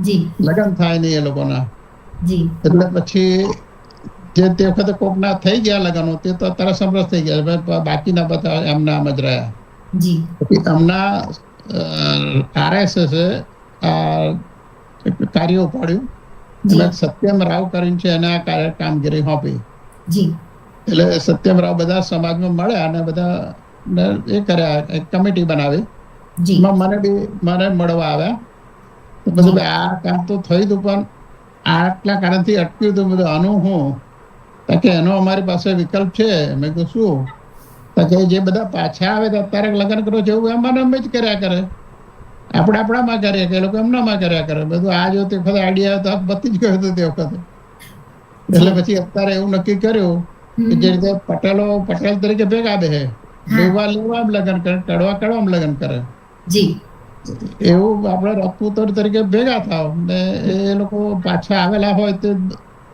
જી, લગ્ન થાય નહીં એ લોકોના. જી, એટલે પછી જે તે વખતે કોકના થઈ ગયા લગ્નો, તે તો તરત સમરસ થઈ ગયા, બાકીના બધા એમના આમ જ રહ્યા. જી, પછી હમણાં RSS કાર્ય ઉપાડ્યું, એટલે સત્યમ રાવ કરીને છે, એને આ કામગીરી સોંપી. જી, એટલે સત્યમ રાવ બધા સમાજમાં મળ્યા અને બધા એ કર્યા, એક કમિટી બનાવી. જી, મને મળવા આવ્યા. તો બધું આ કામ તો થયું હતું, પણ આટલા કારણથી અટક્યું હતું. બધું આનું હું કે એનો અમારી પાસે વિકલ્પ છે. મેં કીધું શું? કે જે બધા પાછા આવે તો અત્યારે લગ્ન કરો છો એવું એમાં અમે જ કર્યા કરે, આપણે આપણામાં કરીએ કે એ લોકો એમનામાં કર્યા કરે. બધું આ જો તે વખતે આઈડિયા તો બતી જ ગયું હતું તે વખતે. એટલે પછી અત્યારે એવું નક્કી કર્યું કે જે રીતે પટેલ તરીકે ભેગા બે, લેવા લેવા લગ્ન કરે, કડવા કડવા લગ્ન કરે. જી, એવું આપણે રજપૂતો તરીકે ભેગા થાવ ને એ લોકો પાછા આવેલા હોય તો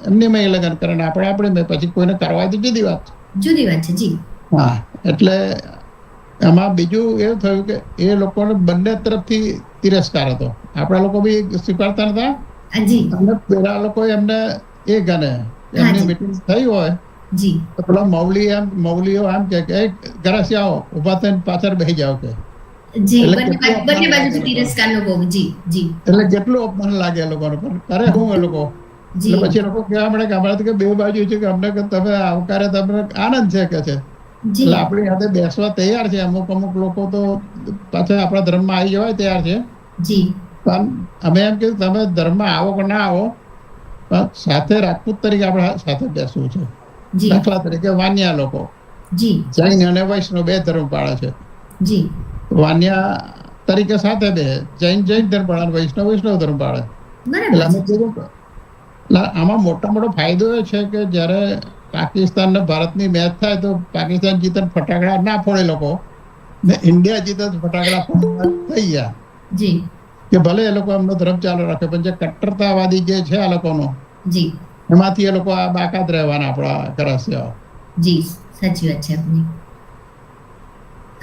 એમની મેં લગ્ન કરે ને આપણે મેં પછી કોઈને કરવા તો જુદી વાત છે. જુદી વાત છે જી. હા, એટલે એમાં બીજું એવું થયું કે એ લોકોને બંને તરફથી તિરસ્કાર હતો. આપણા લોકો બી સ્વીકારતા નતા જી અને પેલા લોકો એમને એ ગણે એમની મીટિંગ થઈ હોય જી તો પેલા મૌલીઓ એમ કે ઘરે આવો ઉભા થઈને પાછળ બેસી જાઓ કે જી એટલે બંને કેટલું બંને અપમાન બાજુથી લાગે તિરસ્કારનો ભોગ. જી જી એટલે કેટલું અપમાન લાગે એ લોકોને પણ કરે શું એ લોકો જી એટલે પછી એ લોકો કહેવા મળે કે અમારે તો કે બે બાજુ છે કે અમને કે તમે આવકારે તમને આનંદ છે કે છે જી એટલે આપણી સાથે બેસવા તૈયાર છે. અમુક લોકો તો પાછા આપણા ધર્મમાં આવી જવાય તૈયાર છે. જી પણ અમે એમ કીધું તમે ધર્મમાં આવો કે ના આવો પણ સાથે રાજપૂત તરીકે આપણે સાથે બેસવું છે. જી દાખલા તરીકે વાન્યા લોકો જી જૈન અને વૈષ્ણવ બે ધર્મ પાળે છે. જી વાન્યા તરીકે સાથે બે જૈન ધર્મ પાળે અને વૈષ્ણવ ધર્મ પાળે. એટલે બરાબર અમે છે. કીધું એટલે આમાં મોટો ફાયદો એ છે કે જ્યારે પાકિસ્તાન ને ભારતની મેચ થાય તો પાકિસ્તાન જીતે ફટાકડા ના ફોડે લોકો ને ઇન્ડિયા જીતે ફટાકડા થઈ ગયા જી કે ભલે એ લોકો એમનો ધર્મ ચાલુ રાખે પણ જે કટ્ટરતાવાદી જે છે આ લોકોનો જી એમાંથી એ લોકો આ બાકાત રહેવાના આપણા કરસ્યાઓ. જી સાચી વાત છે આપની.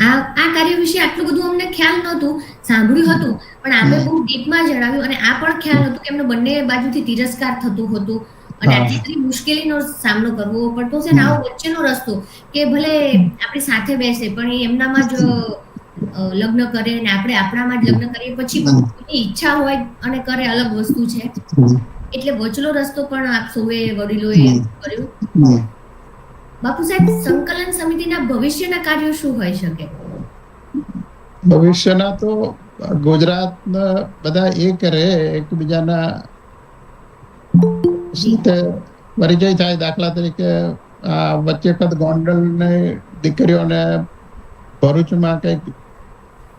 આ કાર્ય વિશે આટલું બધું અમને ખ્યાલ નહોતું, સાંભળ્યું હતું પણ આપે બહુ ડીપમાં જણાવ્યું અને આ પણ ખ્યાલ હતું કે એમનો બંને બાજુથી તિરસ્કાર થતું હતું અને આટલી બધી મુશ્કેલીનો સામનો કરવો પડતો છે ને આવો વચ્ચેનો રસ્તો કે ભલે આપણી સાથે બેસે પણ એ એમનામાં જ લગ્ન કરે ને આપણે આપણામાં જ લગ્ન કરીએ પછી એની ઈચ્છા હોય અને કરે અલગ વસ્તુ છે. એટલે વચલો રસ્તો પણ આપ સૌએ વડીલોએ કર્યું. બાપુ સાહેબ, સંકલન સમિતિના ભવિષ્યના કાર્યો શું હોઈ શકે? ભવિષ્યના તો ગુજરાતના બધા એક રહે, એકબીજાના સાથે પરિચય થાય. દાખલા તરીકે વચ્ચે વખત ગોંડલ ને દીકરીઓને ભરૂચમાં કંઈક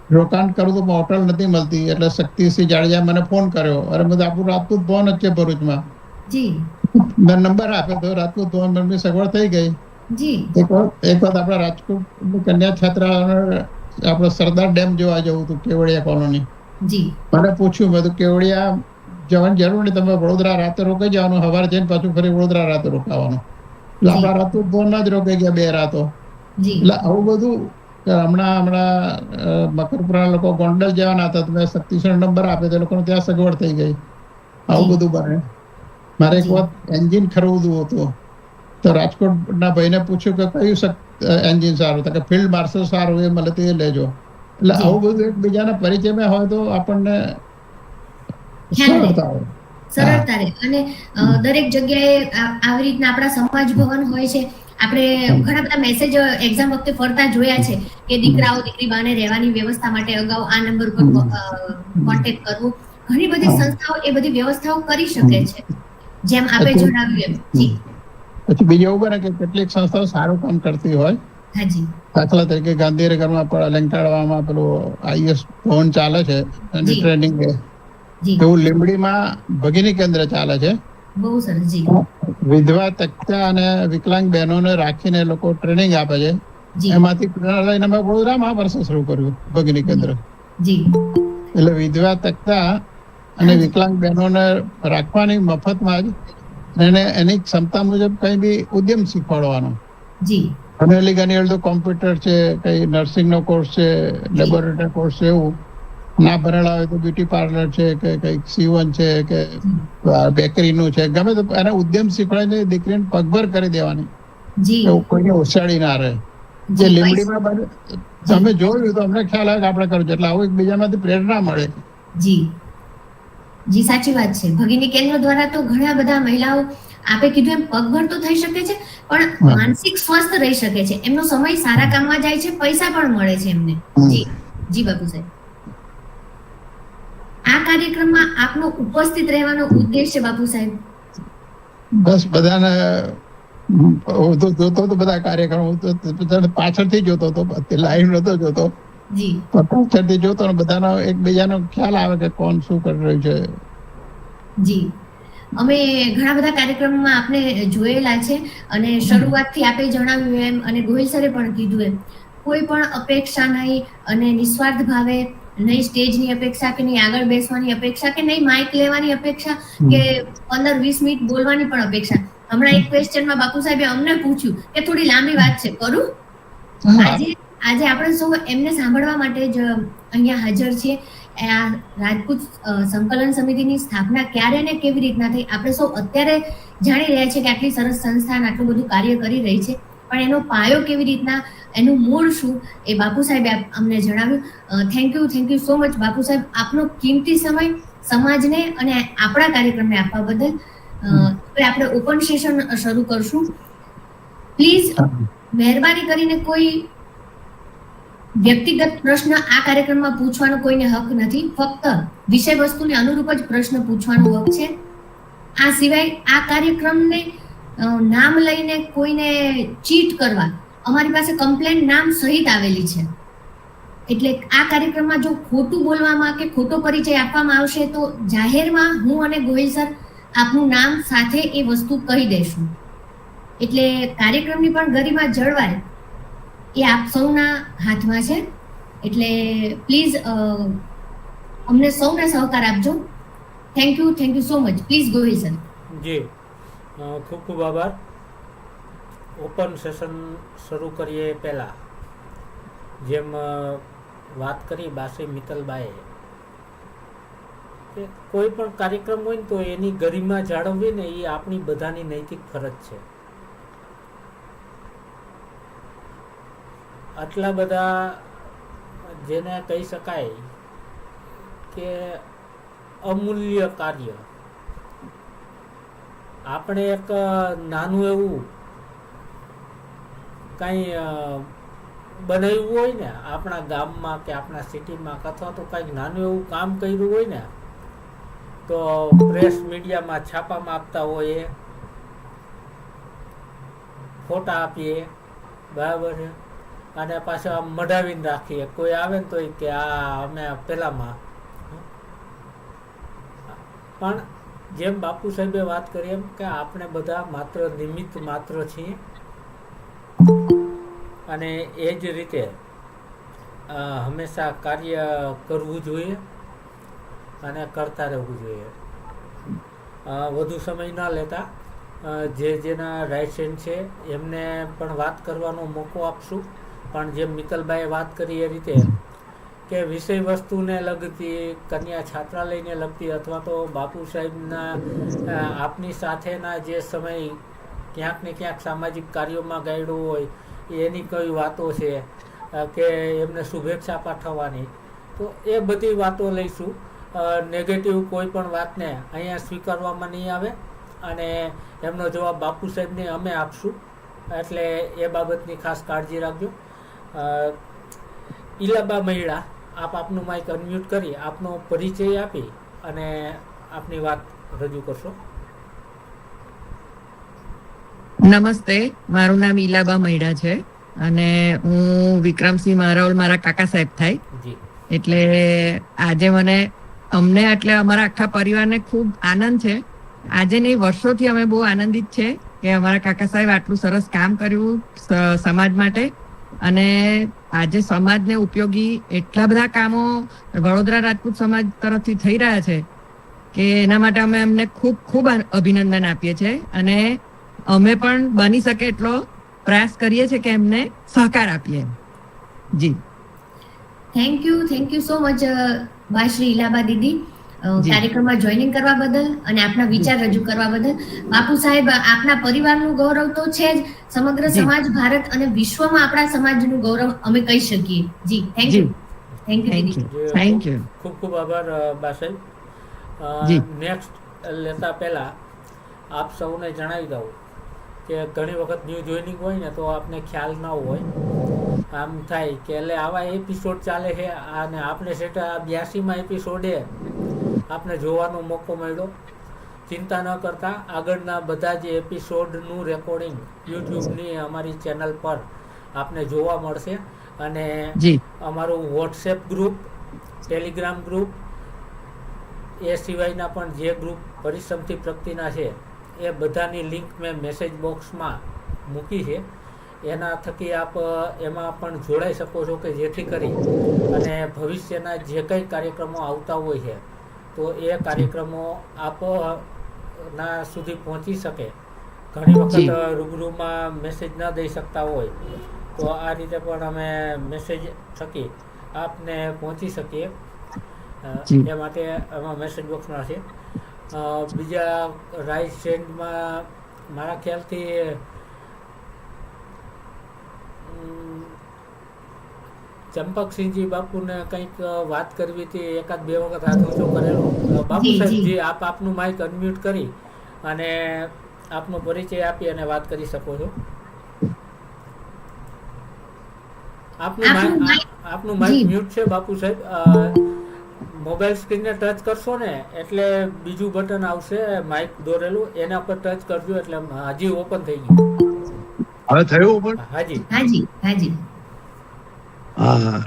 રોકાણ કરવું તો હોટલ નથી મળતી એટલે શક્તિસિંહ જાડેજા મને ફોન કર્યો. અરે બધું આપણું રાજપૂત ભવન જ છે ભરૂચમાં. જી મેં નંબર આપ્યો તો રાજપૂત ભવન ની સગવડ થઈ ગઈ. જી એક વખત આપણા રાજકોટ કન્યા છાત્રાલય આપણે સરદાર ડેમ જોવા જવું હતું, કેવડિયા કોલોની. જી મને પૂછ્યું મેં તો કેવડિયા જવાની જરૂર નહીં, તમે વડોદરા રાતે રોકાઈ જવાનું, સવારે જઈને પાછું ફરી વડોદરા રાતે રોકાવાનું. એટલે આપણા રાજપૂત ભવનમાં જ રોકાઈ ગયા 2 રાતો. એટલે આવું બધું હમણાં મકરપુરા લોકો ગોંડલ જવાના હતા તો મેં શક્તિસિંહ નંબર આપ્યો તો એ લોકોને ત્યાં સગવડ થઈ ગઈ. આવું બધું બને. મારે એક વખત એન્જિન ખરીદવું હતું તો રાજકોટના ભાઈને પૂછ્યું કે કયું એન્જિન સારું, તો કે ફિલ્ડ માર્શલ સારું એ મળે તો એ લેજો. એટલે આવું બધું એકબીજાના પરિચયમાં હોય તો આપણને સરળતા હોય. સરળતા રહે. અને દરેક જગ્યાએ આવી રીતના આપણા સમાજ ભવન હોય છે. આપણે ઘણા બધા મેસેજ એક્ઝામ વખતે ફરતા જોયા છે કે દીકરાઓ દીકરી બાને રહેવાની વ્યવસ્થા માટે અગાઉ આ નંબર પર કોન્ટેક્ટ કરવો. ઘણી બધી સંસ્થાઓ એ બધી વ્યવસ્થાઓ કરી શકે છે જેમ આપે જણાવ્યું એમ. જી પછી બીજું એવું બને કે કેટલીક સંસ્થાઓ સારું કામ કરતી હોય. હાજી. દાખલા તરીકે ગાંધીનગરમાં પણ લંકાળવામાં પેલું આઈએસ ભવન ચાલે છે એની ટ્રેનિંગ. એવું લીંબડીમાં ભગીની કેન્દ્ર ચાલે છે. બહુ સરસ. જી વિધવા તકતા અને વિકલાંગ બહેનોને રાખીને લોકો ટ્રેનિંગ આપે છે. એમાંથી પ્રેરણા લઈને અમે વડોદરામાં વર્ષ શરૂ કર્યું ભગીની કેન્દ્ર. જી એટલે વિધવા તકતા અને વિકલાંગ બહેનોને રાખવાની મફતમાં જ એને એની ક્ષમતા મુજબ કઈ બી ઉદ્યમ શીખવાડવાનો. જી ભણેલી ગણેલી તો કોમ્પ્યુટર છે, કઈ નર્સિંગનો કોર્સ છે, લેબોરેટરી કોર્સ છે, એવું ના ભણેલા હોય તો બ્યુટી પાર્લર છે કે કઈક સીવન છે કે બેકરીનું છે, ગમે તો એને ઉદ્યમ શીખવાડીને દીકરીને પગભર કરી દેવાની. એવું કોઈને ઓછાડી ના રહે. જે લીમડીમાં તમે જોયું તો અમને ખ્યાલ આવે કે આપણે કરવું, એટલે આવું એકબીજામાંથી પ્રેરણા મળે. જી જી સાચી વાત છે. ભગીની કેન્દ્ર દ્વારા તો ઘણા બધા મહિલાઓ આપે કીધું એમ પગભર તો થઈ શકે છે પણ માનસિક સ્વસ્થ રહી શકે છે. એમનો સમય સારા કામમાં જાય છે, પૈસા પણ મળે છે એમને. જી જી બાપુ સાહેબ, આ કાર્યક્રમમાં આપનો ઉપસ્થિત રહેવાનો ઉદ્દેશ્ય બાપુ સાહેબ? બસ બધાને જોતો તો બધા કાર્યક્રમ પાછળથી જોતો હતો, લાઈવ નતો જોતો. જી પાછળથી જોતો ને બધાનો એકબીજાનો ખ્યાલ આવે કે કોણ શું કરી રહ્યું છે. જી અમે ઘણા બધા કાર્યક્રમમાં આપને જોયેલા છે અને શરૂઆતથી આપે જણાવ્યું એમ અને ગોહિલ સરે પણ કીધું એમ કોઈ પણ અપેક્ષા નહીં અને નિસ્વાર્થ ભાવે નહીં સ્ટેજની અપેક્ષા, કે નહીં આગળ બેસવાની અપેક્ષા, કે નહીં માઇક લેવાની અપેક્ષા, કે 15-20 મિનિટ બોલવાની પણ અપેક્ષા. હમણાં એક ક્વેશ્ચનમાં બાપુ સાહેબે અમને પૂછ્યું કે થોડી લાંબી વાત છે, કરું? આજે આપણે સૌ એમને સાંભળવા માટે જ અહીંયા હાજર છીએ. આ રાજપૂત સંકલન સમિતિની સ્થાપના ક્યારે ને કેવી રીતના થઈ, આપણે સૌ અત્યારે જાણી રહ્યા છીએ કે આટલી સરસ સંસ્થા આટલું બધું કાર્ય કરી રહી છે, પણ એનો પાયો કેવી રીતના, એનું મૂળ શું, એ બાપુ સાહેબે અમને જણાવ્યું. થેન્ક યુ સો મચ બાપુ સાહેબ, આપનો કિંમતી સમય સમાજને અને આપણા કાર્યક્રમને આપવા બદલ. હવે આપણે ઓપન સેશન શરૂ કરશું. પ્લીઝ મહેરબાની કરીને કોઈ વ્યક્તિગત પ્રશ્ન આ કાર્યક્રમમાં પૂછવાનો કોઈને હક નથી. ફક્ત વિષય વસ્તુને અનુરૂપ જ પ્રશ્ન પૂછવાનો હક છે. આ સિવાય આ કાર્યક્રમને નામ લઈને કોઈને ચીટ કરવા અમારી પાસે કમ્પ્લેન નામ સહિત આવેલી છે. એટલે આ કાર્યક્રમમાં જો ખોટું બોલવામાં કે ખોટો પરિચય આપવામાં આવશે તો જાહેરમાં હું અને ગોહિલ સર આપનું નામ સાથે એ વસ્તુ કહી દઈશું. એટલે કાર્યક્રમની પણ ગરિમા જળવાય એ આપ સૌના હાથમાં છે. એટલે પ્લીઝ અમને સૌને સહકાર આપજો. Thank you so much. Please Gohil sir. જી, ખૂબ ખૂબ આભાર. ઓપન સેશન શરૂ કરીએ પહેલાં જેમ વાત કરી બાસી મિત્તલબાઈએ કે કોઈ પણ કાર્યક્રમ હોય ને તો એની ગરિમા જાળવવી ને એ આપણી બધાની નૈતિક ફરજ છે. આટલા બધા જેને કહી શકાય કે અમૂલ્ય કાર્ય, આપણે એક નાનું એવું કંઈ બનાવ્યું હોય ને આપણા ગામમાં કે આપણા સિટીમાં, અથવા તો કંઈક નાનું એવું કામ કર્યું હોય ને તો પ્રેસ મીડિયામાં છાપામાં આપતા હોઈએ, ફોટા આપીએ, બરાબર છે, અને પાછા આમ મઢાવીને રાખીએ. કોઈ આવે ને તો કે આ અમે પેલામાં. પણ જેમ બાપુ સાહેબે વાત કરી એમ કે આપણે બધા માત્ર નિમિત્ત માત્ર છીએ, અને એ જ રીતે હંમેશા કાર્ય કરવું જોઈએ અને કરતા રહેવું જોઈએ. વધુ સમય ન લેતા જેના રાઇટ હેન્ડ છે એમને પણ વાત કરવાનો મોકો આપશું. પણ જેમ મિત્તલબાઈએ વાત કરી એ રીતે કે વિષય વસ્તુને લગતી, કન્યા છાત્રાલયને લગતી, અથવા તો બાપુ સાહેબના આપની સાથેના જે સમય ક્યાંક ને ક્યાંક સામાજિક કાર્યોમાં ગાયડું હોય એની કઈ વાતો છે કે એમને શુભેચ્છા પાઠવવાની, તો એ બધી વાતો લઈશું. નેગેટિવ કોઈ પણ વાતને અહીંયા સ્વીકારવામાં નહીં આવે અને એમનો જવાબ બાપુ સાહેબને અમે આપશું. એટલે એ બાબતની ખાસ કાળજી રાખજો. ઈલાબા મહિડા, આપ આપનું માઇક અનમ્યુટ કરી આપનો પરિચય આપી અને આપની વાત રજૂ કરશો. નમસ્તે, મારું નામ ઈલાબા મહિડા છે અને હું વિક્રમસિંહ મારાવલ મારા કાકા સાહેબ થાય. એટલે આજે અમને એટલે અમારા આખા પરિવારને ખૂબ આનંદ છે. આજે નહીં, વર્ષોથી અમે બહુ આનંદિત છે કે અમારા કાકા સાહેબ આટલું સરસ કામ કર્યું સમાજ માટે, અને આજે સમાજને ઉપયોગી એટલા બધા કામો વડોદરા રાજપૂત સમાજ તરફથી થઈ રહ્યા છે કે એના માટે અમે એમને ખૂબ ખૂબ અભિનંદન આપીએ છીએ. અને અમે પણ બની શકે એટલો પ્રયાસ કરીએ છીએ કે એમને સહકાર આપીએ. જી, thank you so much Shri Ilaba Didi, કાર્યક્રમમાં જોઈનિંગ કરવા બદલ અને આપના વિચાર રજૂ કરવા બદલ. બાપુ સાહેબ, આપના પરિવારનું ગૌરવ તો છે જ, સમગ્ર સમાજ, ભારત અને વિશ્વમાં આપણા સમાજનું ગૌરવ અમે કહી શકીએ. જી, thank you Didi. Thank you. ખૂબ ખૂબ આભાર બા સાહેબ. નેક્સ્ટ લેતા પહેલા આપ સૌને જણાવી દઉં કે ઘણી વખત ન્યૂ જોઈનિંગ હોય ને તો આપને ખ્યાલ ના હોય, આમ થાય કે એટલે આવા એપિસોડ ચાલે છે અને આપણે સેટ 82માં એપિસોડે આપને જોવાનો મોકો મળ્યો. ચિંતા ન કરતા, આગળના બધા જ એપિસોડનું રેકોર્ડિંગ યુટ્યુબની અમારી ચેનલ પર આપને જોવા મળશે. અને અમારું વોટ્સએપ ગ્રુપ, ટેલિગ્રામ ગ્રુપ, એ સિવાયના પણ જે ગ્રુપ પરિશ્રમથી પ્રગતિના છે એ બધાની લિંક મેં મેસેજ બોક્સમાં મૂકી છે. એના થકી આપ એમાં પણ જોડાઈ શકો છો કે જેથી કરી અને ભવિષ્યના જે કંઈ કાર્યક્રમો આવતા હોય છે તો એ કાર્યક્રમો આપ ના સુધી પહોંચી શકે. ઘણી વખત રૂબરૂમાં મેસેજ ન દઈ શકતા હોય તો આ રીતે પણ અમે મેસેજ થકી આપને પહોંચી શકીએ. એ માટે આમાં મેસેજ બોક્સમાં છે. બીજા રાઈટ સેન્ડમાં મારા ખ્યાલથી ચંપકસિંહજી બાપુને કંઈક વાત કરવી હતી, એકાદ બે વખત હાથ ઊંચો કરેલો. બાપુ સાહેબજી, આપ આપનું માઇક અનમ્યુટ કરી અને આપનો પરિચય આપી અને વાત કરી શકો છો. આપનું માઇક મ્યુટ છે બાપુ સાહેબ. મોબાઈલ સ્ક્રીનને ટચ કરશો ને એટલે બીજું બટન આવશે માઇક દોરેલું, એના પર ટચ કરજો એટલે હજી ઓપન થઈ ગયું. હવે થયું ઓપન? હાજી હાજી હાજી. હા,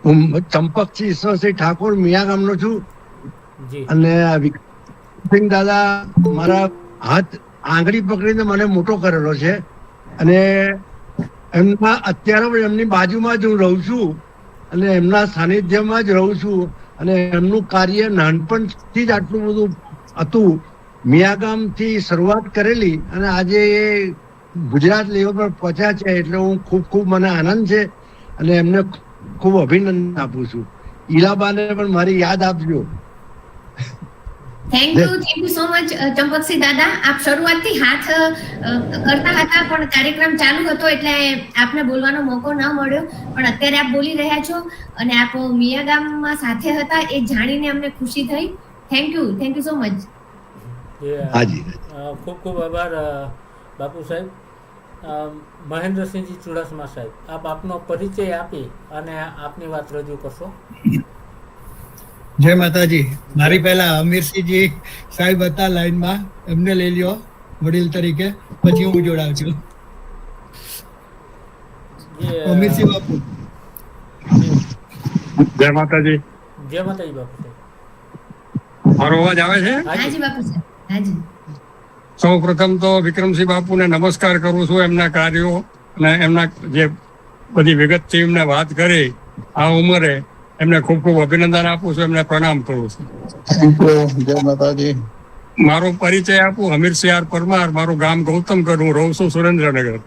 હું ચંપકસિંહ ઈશ્વરસિંહ ઠાકોર મિયા ગામનો છું. જી. અને વિક્રમસિંહ દાદા મારા હાથ આંગળી પકડીને મને મોટો કરેલો છે અને એમના અત્યારે પણ એમની બાજુમાં જ હું રહું છું અને એમના સાનિધ્યમાં જ રહું છું અને એમનું કાર્ય નાનપણથી જ આટલું બધું હતું. મિયાગામથી શરૂઆત કરેલી અને આજે એ ગુજરાત લેવલ પર પહોંચ્યા છે એટલે હું ખૂબ મને આનંદ છે અને એમને ખૂબ અભિનંદન આપું છું. ઈલાબાને પણ મારી યાદ આપજો. Thank you so much Champaksinh દાદા. આપ શરૂઆતથી હાથ કરતા હતા પણ કાર્યક્રમ ચાલુ હતો એટલે આપને બોલવાનો મોકો ન મળ્યો, પણ અત્યારે આપ બોલી રહ્યા છો અને આપ મિયા ગામમાં સાથે હતા એ જાણીને અમને ખુશી થઈ. Thank you so much. હાજી, ખૂબ ખૂબ આભાર બાપુ સાહેબ. મહેન્દ્રસિંહજી ચુડાસમા સાહેબ, આપ આપનો પરિચય આપી અને આપની વાત રજૂ કરશો. જય માતાજી. મારી પહેલા અમીરસિંહજી સાહેબ હતા લાઈનમાં, એમને લઈ લ્યો વડીલ તરીકે, પછી હું જોડાવ છું. અમીરસિંહ બાપુ. જય માતાજી. જય માતાજી બાપુ સાહેબ. મારો અવાજ આવે છે? હાજી બાપુ સાહેબ. હાજી. સૌ પ્રથમ તો વિક્રમસિંહ બાપુને નમસ્કાર કરું છું. એમના કાર્યો અને એમના જે બધી વિગતથી એમને વાત કરી આ ઉંમરે એમને ખૂબ અભિનંદન આપું છું, એમને પ્રણામ કરું છું. જય માતાજી. મારો પરિચય આપું, હમીરસિંહ આર પરમાર, મારું ગામ ગૌતમગઢ, હું રહું છું સુરેન્દ્રનગર.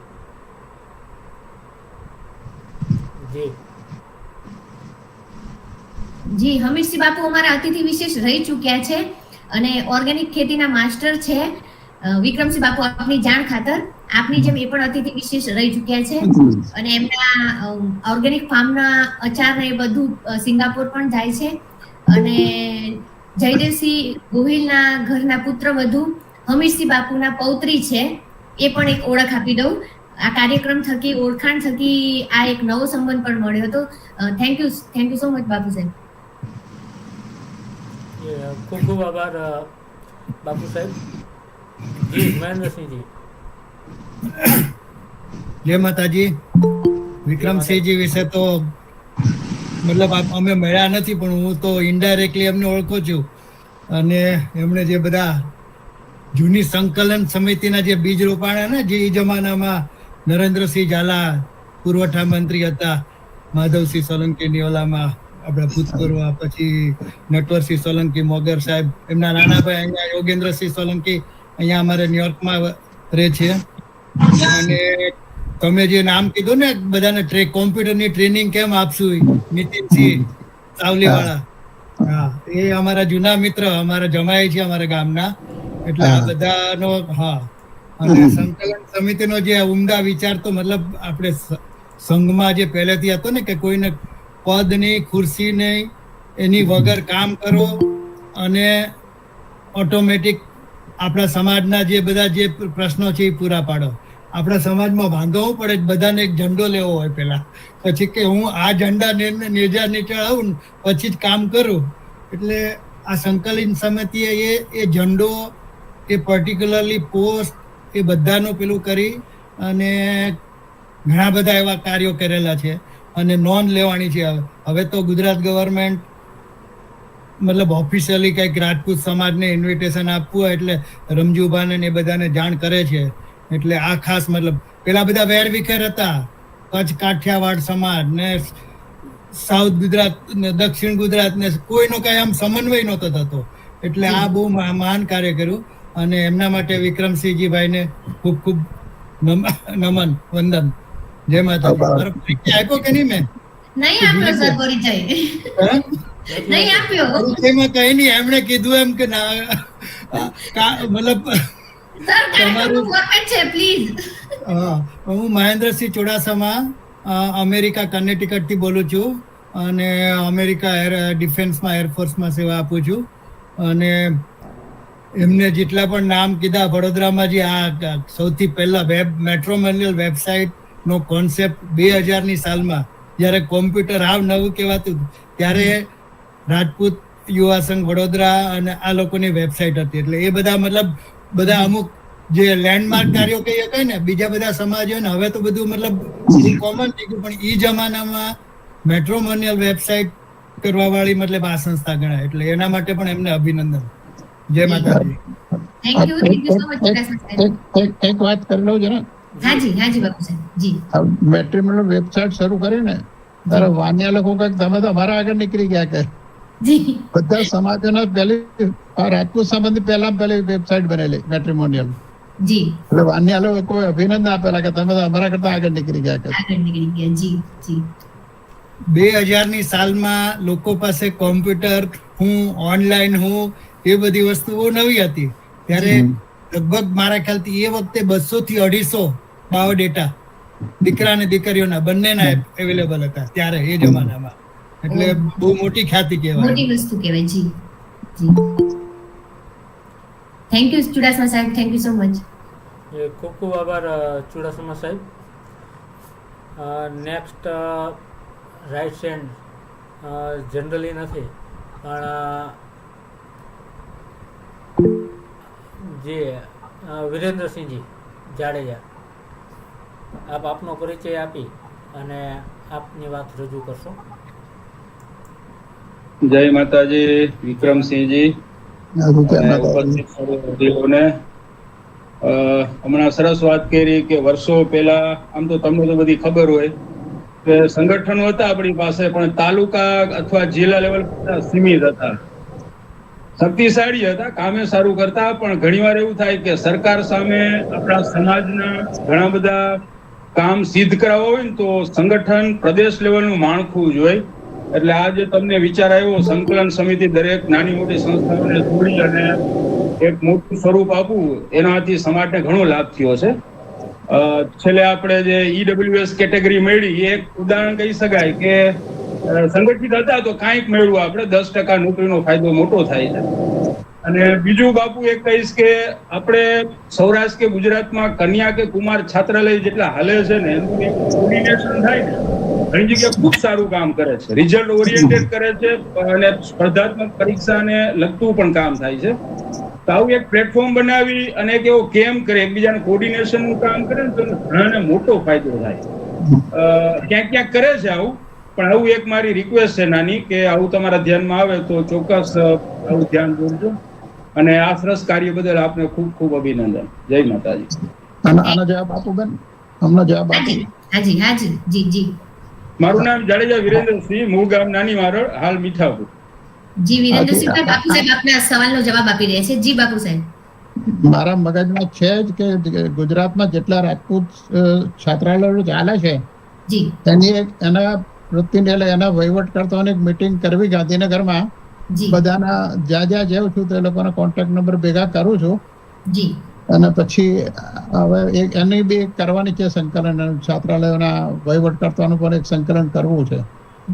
જી, હમીરસિંહ બાપુ અમારા અતિથિ વિશેષ રહી ચૂક્યા છે અને ઓર્ગેનિક ખેતીના માસ્ટર છે. વિક્રમસિંહ બાપુ, આપની જાણ ખાતર આપની જેમ એ પણ અતિથિ વિશેષ રહી ચૂક્યા છે અને એમના ઓર્ગેનિક ફાર્મના અચાર ને એ બધું સિંગાપોર પણ જાય છે. અને જયદેવસિંહ ગોહિલના ઘરના પુત્રવધુ હમીરસિંહ બાપુના પૌત્રી છે, એ પણ એક ઓળખ આપી દઉં. આ કાર્યક્રમ થકી, ઓળખાણ થકી આ એક નવો સંબંધ પણ મળ્યો હતો. થેન્ક યુ સો મચ બાપુ સાહેબ. ખૂબ આભાર બાપુ સાહેબ. જી મહેન્દ્રસિંહજી. જય માતાજી. વિક્રમસિંહજી વિશે તો મતલબ અમે મળ્યા નથી પણ હું તો ઇનડાયરેક્ટલી એમને ઓળખું છું. અને એમણે જે બધા જૂની સંકલન સમિતિના જે બીજ રોપાણા ને, જે જમાનામાં નરેન્દ્રસિંહ ઝાલા પુરવઠા મંત્રી હતા, માધવસિંહ સોલંકીની ઓલામાં આપણા ભૂતપૂર્વ, પછી નટવરસિંહ સોલંકી મોગર સાહેબ, એમના નાના ભાઈ અહીંયા યોગેન્દ્રસિંહ સોલંકી અહીંયા અમારે ન્યુયોર્કમાં રહે છે. અને તમે જે નામ કીધું ને બધાને કોમ્પ્યુટરની ટ્રેનિંગ કેમ આપશું, નીતિનસિંહ સાવલીવાળા, હા, એ અમારા જૂના મિત્ર, અમારા જમાઈ છે અમારા ગામના. એટલે આ બધાનો, હા. અને સંકલન સમિતિનો જે ઉમદા વિચાર તો મતલબ આપણે સંઘમાં જે પહેલેથી હતો ને કે કોઈને પદ નહીં, ખુરશી નહીં, એની વગર કામ કરો અને ઓટોમેટિક આપણા સમાજના જે બધા જે પ્રશ્નો છે એ પૂરા પાડો. આપણા સમાજમાં બાંધવો પડે, બધાને એક ઝંડો લેવો હોય પહેલા, પછી કે હું આ ઝંડા નેજા નીચે આવું પછી જ કામ કરું. એટલે આ સંકલન સમિતિએ એ ઝંડો, એ પર્ટિક્યુલરલી પોસ્ટ, એ બધાનું પેલું કરી અને ઘણા બધા એવા કાર્યો કરેલા છે અને નોંધ લેવાની છે. હવે તો ગુજરાત ગવર્મેન્ટ મતલબ ઓફિશિયલી કંઈક રાજપૂત સમાજને ઇન્વિટેશન આપવું હોય એટલે રમજુભાને એ બધાને જાણ કરે છે. એટલે આ ખાસ મતલબ પેલા બધા વેરવિખેર હતા, કચ્છ કાઠિયાવાડ સમાજ ને સાઉથ ગુજરાત ને દક્ષિણ ગુજરાત ને કોઈનો કઈ આમ સમન્વય નહોતો થતો. એટલે આ બહુ મહાન કાર્ય કર્યું અને એમના માટે વિક્રમસિંહજી ભાઈને ખૂબ ખૂબ નમન વંદન. જય માતાજી. મારો પરિચય આપ્યો કે નહીં મેં? નહીં આપ્યો સર પરિચય. નહીં આપ્યો. પરિચયમાં કઈ નહીં, એમણે કીધું એમ કે ના મતલબ સર તમારું ફોર્મેટ છે પ્લીઝ. હું મહેન્દ્રસિંહ ચુડાસમા અમેરિકા કર્નેટિકટ થી બોલું છું અને અમેરિકા ડિફેન્સમાં એરફોર્સમાં સેવા આપું છું. અને એમને જેટલા પણ નામ કીધા, વડોદરામાં જે આ સૌથી પહેલા મેટ્રોમોનિયલ વેબસાઇટનો કોન્સેપ્ટ 2000ની સાલમાં જ્યારે કોમ્પ્યુટર હાવ નવું કહેવાતું ત્યારે રાજપૂત યુવા સંઘ વડોદરા અને આ લોકોની વેબસાઇટ હતી. એટલે એ બધા મતલબ બધા અમુક જે લેન્ડમાર્ક કાર્યો કહીએ કઈ ને બીજા બધા સમાજો ને હવે તો બધું મતલબ કોમન થઈ ગયું, પણ ઈ જમાનામાં મેટ્રોમોનિયલ વેબસાઇટ કરવા વાળી મતલબ આ સંસ્થા ગણાય. એટલે એના માટે પણ એમને અભિનંદન. જય માતાજી. Thank you so much. એક વાત કરી લઉં જરા. હાજી બાપુ સાહેબ જી. મેટ્રિમોનિયલ વેબસાઇટ શરૂ કરીને તારા વાન્યા લોકો કે તમે તો અમારા આગળ નીકળી ગયા કે જી બધા સમાજોના પહેલી રાજપૂત સંબંધી પહેલી વેબસાઇટ બનેલી મેટ્રિમોનિયલ. જી એટલે વાન્યા લોકો અભિનંદન આપેલા કે તમે તો અમારા કરતા આગળ નીકળી ગયા કે. આગળ નીકળી ગયા. જી જી. 2000ની સાલમાં લોકો પાસે કોમ્પ્યુટર ઓનલાઈન એ બધી વસ્તુઓ નવી હતી. ત્યારે લગભગ મારા ખ્યાલથી એ વખતે 200 થી 250 બાયોડેટા દીકરા અને દીકરીઓના બંનેના અવેલેબલ હતા ત્યારે એ જમાનામાં. એટલે બહુ મોટી ખ્યાતિ કહેવાય, મોટી વસ્તુ કહેવાય. જી જી. થેન્ક યુ ચુડાસમા સાહેબ, થેન્ક યુ સો મચ. ખૂબ ખૂબ આભાર ચુડાસમા સાહેબ. નેક્સ્ટ રાઇટ હેન્ડ જનરલી નથી પણ જે વિરેન્દ્રસિંહજી જાડેજા, આપ આપનો પરિચય આપી અને આપની વાત રજૂ કરશો. જય માતાજી. વિક્રમસિંહજી ઉપસ્થિત સર્વોને હમણાં સરસ વાત કરી કે વર્ષો પહેલા આમ તો તમને તો બધી ખબર હોય કે સંગઠનો હતા આપણી પાસે, પણ તાલુકા અથવા જિલ્લા લેવલ સીમિત હતા, શક્તિશાળી હતા, કામે સારું કરતા. પણ ઘણીવાર એવું થાય કે સરકાર સામે આપણા સમાજના ઘણા બધા કામ સિદ્ધ કરાવવા હોય ને તો સંગઠન પ્રદેશ લેવલનું માળખું જોઈએ. એટલે આજે તમને વિચાર આવ્યો સંકલન સમિતિ દરેક નાની મોટી સંસ્થાઓને જોડી અને એક મોટું સ્વરૂપ આપવું, એનાથી સમાજને ઘણો લાભ થયો છે. છેલ્લે આપણે જે ઈડબ્લ્યુએસ કેટેગરી મળી એ એક ઉદાહરણ કહી શકાય કે સંગઠિત હતા તો કાંઈક મેળવું આપણે 10% નોકરીનો ફાયદો મોટો થાય છે. અને બીજું બાપુ એક કહીશ કે આપણે સૌરાષ્ટ્ર કે ગુજરાતમાં કન્યા કે કુમાર છાત્રાલય જેટલા હાલે છે ને એનું એક કોર્ડિનેશન થાય ને ઘણી જગ્યાએ ખૂબ સારું કામ કરે છે, રિઝલ્ટ ઓરિએન્ટેડ કરે છે અને સ્પર્ધાત્મક પરીક્ષાને લગતું પણ કામ થાય છે. તો આવું એક પ્લેટફોર્મ બનાવી અને એક એવો કેમ્પ કરે, એકબીજાને કોર્ડિનેશનનું કામ કરે ને તો ઘણાને મોટો ફાયદો થાય. ક્યાંક ક્યાંક કરે છે આવું, પણ આવું એક મારી રિક્વેસ્ટ છે નાની કે આવું તમારા ધ્યાનમાં આવે તો ચોક્કસ આવું ધ્યાન દોરજો. અને આ સરસ કાર્ય બદલ આપને ખૂબ ખૂબ અભિનંદન. જય માતાજી. આનો જવાબ આપો બેન, અમને જવાબ આપો. હાજી જી જી. મારું નામ જાડેજા વિરેન્દ્રસિંહ, મૂળ ગામ નાની મારડ, હાલ મીઠાપુર. જી વિરેન્દ્રસિંહ ભાઈ, બાપુ સાહેબ આપના સવાલનો જવાબ આપી રહ્યા છે. જી બાપુ સાહેબ. મારા મગજમાં છે જ કે ગુજરાતમાં જેટલા રાજપૂત છાત્રાલયો ચાલે છે જી એના વૃત્તિને એના વહીવટ કરતાઓની એક મીટિંગ કરવી ગાંધીનગરમાં. બધાના જ્યાં જ્યાં જાઉં છું તે લોકોના કોન્ટેક્ટ નંબર ભેગા કરું છું જી. અને પછી હવે એની બી કરવાની છે સંકલન, છાત્રાલયોના વહીવટ કરતાનું પણ એક સંકલન કરવું છે.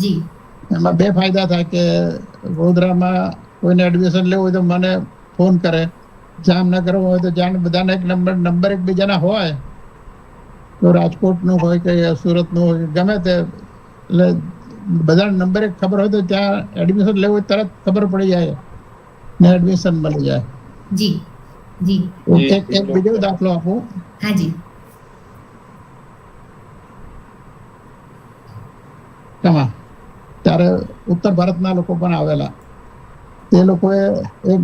જી. એમાં બે ફાયદા થાય કે વડોદરામાં કોઈને એડમિશન લેવું હોય તો મને ફોન કરે, જામનગર હોય તો બધાને એક નંબર એકબીજાના હોય, તો રાજકોટનું હોય કે સુરતનું હોય ગમે તે, એટલે બધાને નંબર એક ખબર હોય તો ત્યાં એડમિશન લેવું હોય તરત ખબર પડી જાય ને એડમિશન મળી જાય. જી જી. એક બીજો દાખલો આપું. હાજી. ત્યારે ઉત્તર ભારતના લોકો પણ આવેલા. તે લોકોએ એક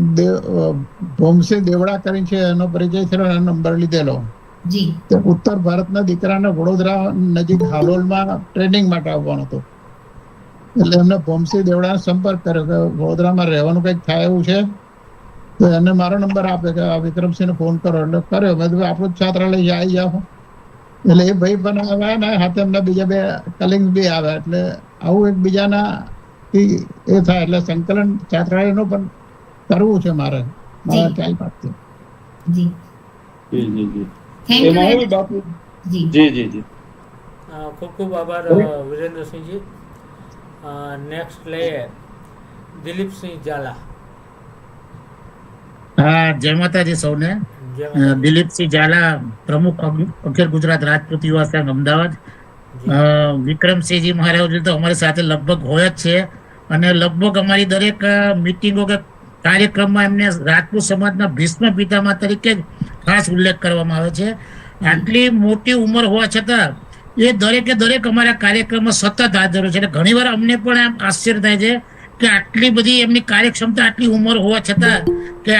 ભોમસિંહ દેવડા કરીને છે એનો પરિચય થયેલો, એનો નંબર લીધેલો. જી તો ઉત્તર ભારતના દીકરાને વડોદરા નજીક હાલોલમાં ટ્રેનિંગ માટે આવવાનો હતો. એટલે એમને ભોમસિંહ દેવડાને સંપર્ક કર્યો કે વડોદરામાં રહેવાનું કંઈક થાય એવું છે, તો એને મારો નંબર આપ્યો કે આ વિક્રમસિંહને ફોન કરો. એટલે કર્યો. મેં કીધું આપણું જ છાત્રાલય આવી જાઓ. એટલે એ ભાઈ પણ આવ્યા ને સાથે એમના બીજા 2 કલિંગ્સ બી આવ્યા. એટલે આવું એકબીજાના એ થાય. એટલે સંકલન છાત્રાલયનું પણ કરવું છે મારા ખ્યાલ પાસે. જી જી જી જી થેન્ક એમાં યુ હું બાપુ જી જી જી જી ખૂબ ખૂબ આભાર વિરેન્દ્રસિંહજી. નેક્સ્ટ લઈએ દિલીપસિંહ ઝાલા. હા, જય માતાજી સૌને. જય માતાજી. દિલીપસિંહ ઝાલા, પ્રમુખ અખિલ ગુજરાત રાજપૂત યુવા સંઘ અમદાવાદ. વિક્રમસિંહજી મહારાજ તો અમારી સાથે લગભગ હોય જ છે, અને લગભગ અમારી દરેક મિટિંગો કે કાર્યક્રમમાં એમને રાજપૂત સમાજના ભીષ્મ પિતામહ તરીકે જ ખાસ ઉલ્લેખ કરવામાં આવે છે. આટલી મોટી ઉંમર હોવા છતાં એ દરેક અમારા કાર્યક્રમમાં સતત હાજર હોય છે. એટલે ઘણી વાર અમને પણ આમ આશ્ચર્ય થાય છે કે આટલી બધી એમની કાર્યક્ષમતા, આટલી ઉંમર હોવા છતાં કે